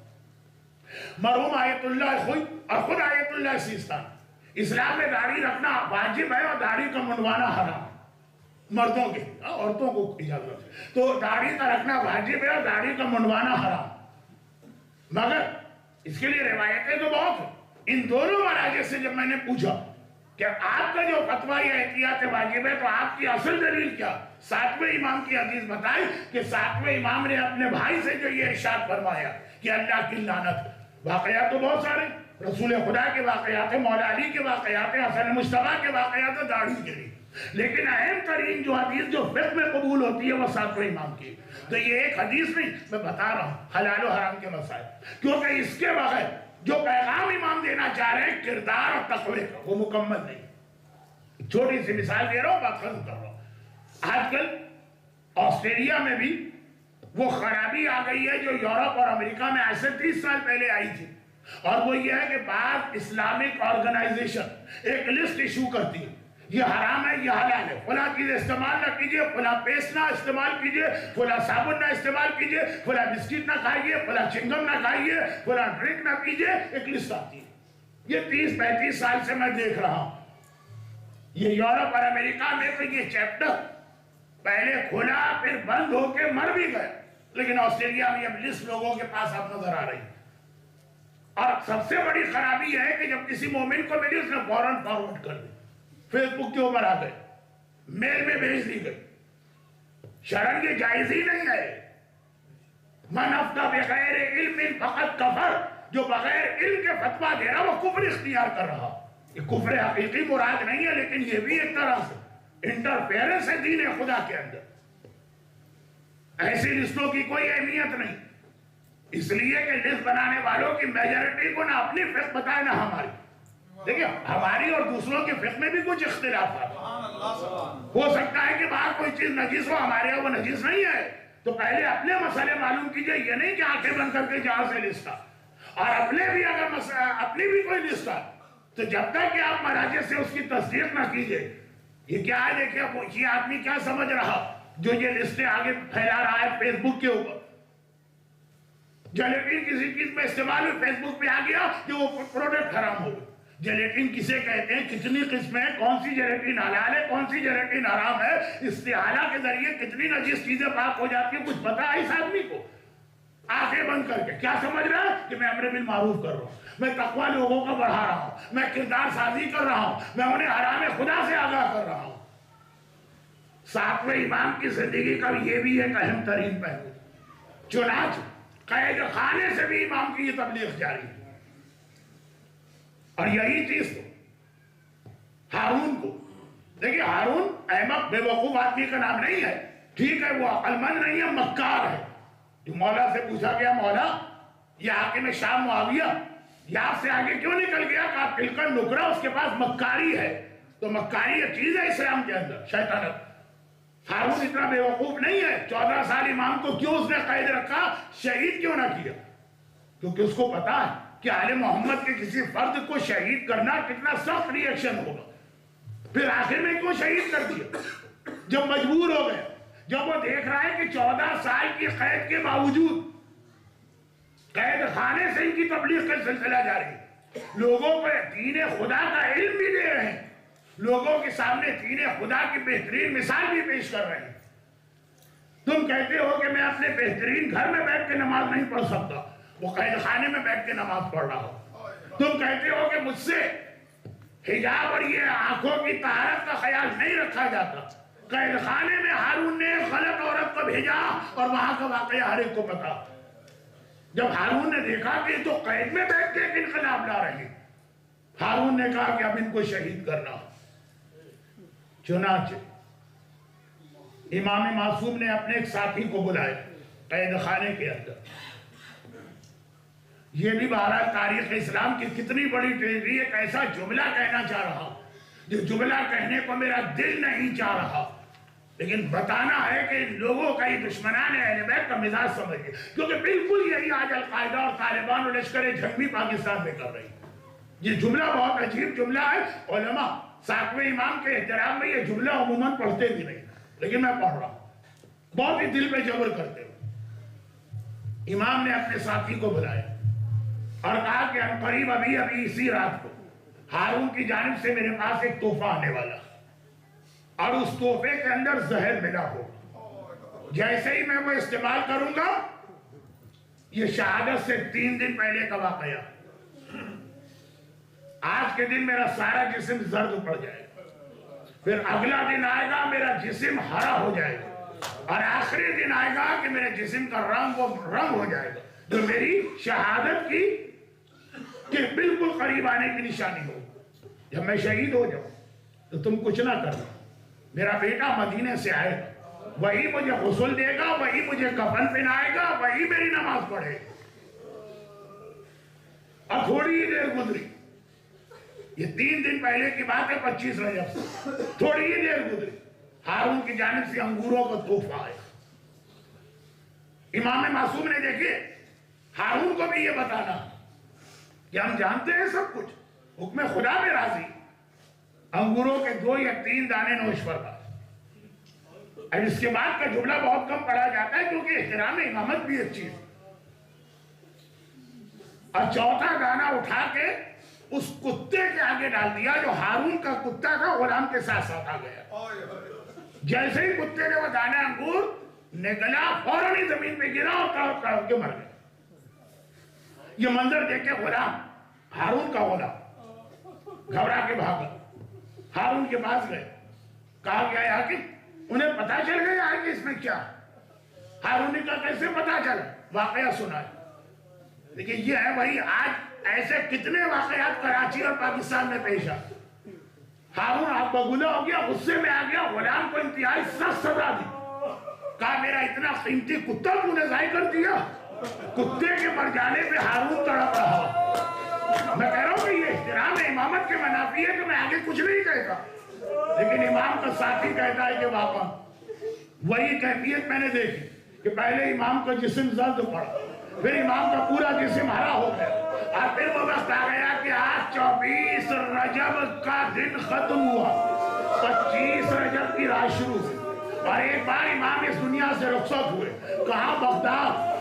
مرحوم آیت اللہ خوئی اور خود آیت اللہ سیستان، اسلام میں داڑھی رکھنا واجب ہے اور داڑھی کا منڈوانا حرام، مردوں کے، عورتوں کو اجازت ہے، تو داڑھی کا رکھنا واجب ہے اور داڑھی کا منڈوانا حرام، مگر اس کے لیے روایتیں تو بہت ہیں۔ ان دونوں مراجع سے جب میں نے پوچھا کہ آپ کا جو فتویٰ یہ احتیاط واجب ہے تو آپ کی اصل دلیل کیا، ساتویں امام کی حدیث بتائی کہ ساتویں امام نے اپنے بھائی سے جو یہ ارشاد فرمایا کہ اللہ کی لعنت۔ واقعات تو بہت سارے، رسول خدا کے واقعات ہیں، مولا علی کے واقعات ہیں، حسن مصطفیٰ کے واقعات ہیں داڑھی کے لیے، لیکن اہم ترین جو حدیث جو فقہ میں قبول ہوتی ہے وہ ساتویں امام کی۔ تو یہ ایک حدیث نہیں، میں بتا رہا ہوں حلال و حرام کے مسائل، کیونکہ اس کے بغیر جو پیغام امام دینا چاہ رہے ہیں کردار اور تقوی کا، وہ مکمل نہیں۔ چھوٹی سی مثال دے رہا ہوں، بات ختم کر رہا ہوں۔ آج کل آسٹریلیا میں بھی وہ خرابی آ گئی ہے جو یورپ اور امریکہ میں آج سے 30 سال پہلے آئی تھی، اور وہ یہ ہے کہ بعض اسلامک آرگنائزیشن ایک لسٹ ایشو کرتی ہے، یہ حرام ہے، یہ حلال ہے، فلاں چیز استعمال نہ کیجئے، فلاں پیسٹ نہ استعمال کیجئے، فلاں صابن نہ استعمال کیجئے، فلاں بسکٹ نہ کھائیے، فلاں چنگم نہ کھائیے، فلاں ڈرنک نہ پیجئے، ایک لسٹ آتی ہے۔ یہ 30-35 سال سے میں دیکھ رہا ہوں۔ یہ یورپ اور امریکہ میں تو یہ چیپٹر پہلے کھلا پھر بند ہو کے مر بھی گئے، لیکن آسٹریلیا میں اب لسٹ لوگوں کے پاس اب نظر آ رہی ہے۔ اور سب سے بڑی خرابی ہے کہ جب کسی مومن کو ملی اس نے فوراً فارورڈ کر دی، فیس بک کے اوپر آ گئے، میل میں بھیج دی گئی۔ شرعاً یہ جائز ہی نہیں ہے۔ من افتى بغیر علم فقط کفر، جو بغیر علم کے فتویٰ دے رہا وہ کفر اختیار کر رہا۔ یہ کفر حقیقی مراد نہیں ہے، لیکن یہ بھی ایک طرح سے انٹرفیئرنس ہے دین خدا کے اندر۔ ایسی لسٹوں کی کوئی اہمیت نہیں، اس لیے کہ لسٹ بنانے والوں کی میجورٹی کو نہ اپنی فقہ بتائے نہ ہماری۔ دیکھیں ہماری اور دوسروں کے فقہ میں بھی کچھ اختلافات ہو سکتا ہے کہ باہر کوئی چیز نجس ہو، ہمارے یہاں وہ نجس نہیں ہے، تو پہلے اپنے مسئلے معلوم کیجئے، یہ نہیں کہ آنکھیں بند کر کے جہاں سے لسٹ آ، اور اپنے بھی اگر اپنی بھی کوئی لسٹ آ تو جب تک کہ آپ مراجع سے اس کی تصدیق نہ کیجئے، یہ کیا ہے دیکھیں یہ آدمی کیا سمجھ رہا جو یہ لسٹیں آگے پھیلا رہا ہے فیس بک کے اوپر، جلیٹین کسی چیز میں استعمال ہوئی فیس بک پہ آ گیا کہ وہ پروڈکٹ حرام ہو گئے۔ جلیٹین کسے کہتے ہیں، کتنی قسمیں ہیں، کون سی جلیٹین حلال ہے، کون سی جلیٹین حرام ہے، استحالہ کے ذریعے کتنی نجس چیزیں پاک ہو جاتی ہیں، کچھ پتا ہے اس آدمی کو؟ آنکھیں بند کر کے کیا سمجھ رہا ہے کہ میں امر بالمعروف کر رہا ہوں، میں تقوی لوگوں کا بڑھا رہا ہوں، میں کردار سازی کر رہا ہوں، میں انہیں حرام خدا سے آگاہ کر رہا ہوں۔ ساتویں امام کی زندگی کا یہ بھی ایک اہم ترین پہلو، چنانچہ قید خانے سے بھی امام کی یہ تبلیغ جاری ہے۔ اور یہی چیز تو ہارون کو دیکھیے، ہارون احمق بے وقوف آدمی کا نام نہیں ہے، ٹھیک ہے وہ عقل مند نہیں ہے، مکار ہے۔ جو مولا سے پوچھا گیا مولا یہ حاکم شام معاویہ یہ آپ سے آگے کیوں نکل گیا کہ آپ کلکر نکرا، اس کے پاس مکاری ہے، تو مکاری یہ چیز ہے اسلام کے اندر شیطانت۔ ہارون اتنا بے وقوف نہیں ہے، 14 سال امام کو کیوں اس نے قید رکھا، شہید کیوں نہ کیا؟ کیونکہ اس کو پتا ہے کہ آل محمد کے کسی فرد کو شہید کرنا کتنا سخت ری ایکشن ہوگا، پھر آخر میں کیوں شہید کر دیا؟ جب مجبور ہو گئے، جب وہ دیکھ رہا ہے کہ 14 سال کی قید کے باوجود قید خانے سے ان کی تبلیغ کا سلسلہ جاری ہے، لوگوں کو دین خدا کا علم بھی دے رہے ہیں، لوگوں کے سامنے دین خدا کی بہترین مثال بھی پیش کر رہے ہیں۔ تم کہتے ہو کہ میں اپنے بہترین گھر میں بیٹھ کے نماز نہیں پڑھ سکتا، وہ قید خانے میں بیٹھ کے نماز پڑھ رہا ہو۔ تم کہتے ہو کہ مجھ سے حجاب اور یہ آنکھوں کی طہارت کا خیال نہیں رکھا جاتا، قید خانے میں ہارون نے غلط عورت کو بھیجا اور وہاں کا واقعہ ہر ایک کو پتا۔ جب ہارون نے دیکھا کہ تو قید میں بیٹھ کے ایک انقلاب لا رہے ہیں، ہارون نے کہا کہ اب ان کو شہید کرنا۔ چنانچہ امام معصوم نے اپنے ایک ساتھی کو بلایا قید خانے کے اندر۔ یہ بھی بہرحال تاریخ اسلام کی کتنی بڑی ٹریجڈی، ایک ایسا جملہ کہنا چاہ رہا جو جملہ کہنے کو میرا دل نہیں چاہ رہا، لیکن بتانا ہے کہ ان لوگوں کا یہ دشمنان اہل بیت کا مزاج سمجھے، کیونکہ بالکل یہی آج القاعدہ اور طالبان اور لشکر جنگ بھی پاکستان میں کر رہی ہے۔ یہ جملہ بہت عجیب جملہ ہے، علماء ساتویں امام کے احترام میں یہ جملہ عموماً پڑھتے بھی نہیں، لیکن میں پڑھ رہا ہوں، بہت ہی دل پہ جبر کرتے ہوئے۔ امام نے اپنے ساتھی کو بلایا اور کہا کہ ہم قریب ابھی اسی رات کو ہارون کی جانب سے میرے پاس ایک تحفہ آنے والا اور اس تحفے کے اندر زہر ملا ہو، جیسے ہی میں وہ استعمال کروں گا، یہ شہادت سے 3 دن پہلے کا واقعہ، آج کے دن میرا سارا جسم زرد پڑ جائے گا، پھر اگلا دن آئے گا میرا جسم ہرا ہو جائے گا، اور آخری دن آئے گا کہ میرے جسم کا رنگ وہ رنگ ہو جائے گا جو میری شہادت کی کہ بالکل قریب آنے کی نشانی ہو۔ جب میں شہید ہو جاؤں تو تم کچھ نہ کرنا، میرا بیٹا مدینے سے آئے گا، وہی مجھے غسل دے گا، وہی مجھے کفن پہنائے گا، وہی میری نماز پڑھے گا۔ اور تھوڑی ہی دیر گزری، یہ 3 دن پہلے کی بات ہے، 25 رجب سے تھوڑی ہی دیر گزری، ہارون کی جانب سے انگوروں کا تحفہ آیا۔ امام معصوم نے دیکھے ہارون کو بھی یہ بتانا کہ ہم جانتے ہیں سب کچھ، حکم خدا میں راضی، انگوروں کے 2 یا 3 دانے نوش فرما۔ اب اس کے بعد کا جملہ بہت کم پڑھا جاتا ہے کیونکہ احترام امامت بھی ایک چیز، اور 4تھا دانہ اٹھا کے اس کتے کے آگے ڈال دیا جو ہارون کا کتا تھا، غلام کے ساتھ ساتھ آ گیا۔ جیسے ہی کتے نے وہ دانا انگور نگلا، فوراً ہی زمین پہ گرا اور تڑپ تڑپ کے مر گیا۔ یہ منظر دیکھ کے غلام، ہارون کا غلام گھبرا کے بھاگا، ہارون کے پاس گئے، کہا گیا ہے کہ انہیں پتا چل گیا ہے کہ اس میں کیا ہے؟ ہارون نے کہا کیسے پتا چلا؟ واقعہ سنا ہے۔ لیکن یہ ہے وہی، آج ایسے کتنے واقعات کراچی اور پاکستان میں پیش آئے۔ ہارون آپ بگولا ہو گیا، غصے میں آ گیا، غلام کو انتہائی سخت سزا دی، کہا میرا اتنا قیمتی کتا تو نے ضائع کر دیا۔ کتے کے مر جانے پہ ہارون تڑپ رہا۔ میں کہہ رہا ہوں کہ یہ احترام امامت کے منافی ہے کہ میں آگے کچھ نہیں کہتا، لیکن امام کا ساتھی کہتا ہے کہ واقعا وہی کیفیت میں نے دیکھی کہ پہلے امام کا جسم زرد پڑا، پھر امام کا پورا جسم ہرا ہو گیا، اور پھر وہ وقت آ گیا کہ آج 24 رجب کا دن ختم ہوا، 25 رجب کی رات شروع ہوئی، اور ایک بار امام اس دنیا سے رخصت ہوئے۔ کہاں؟ بغداد،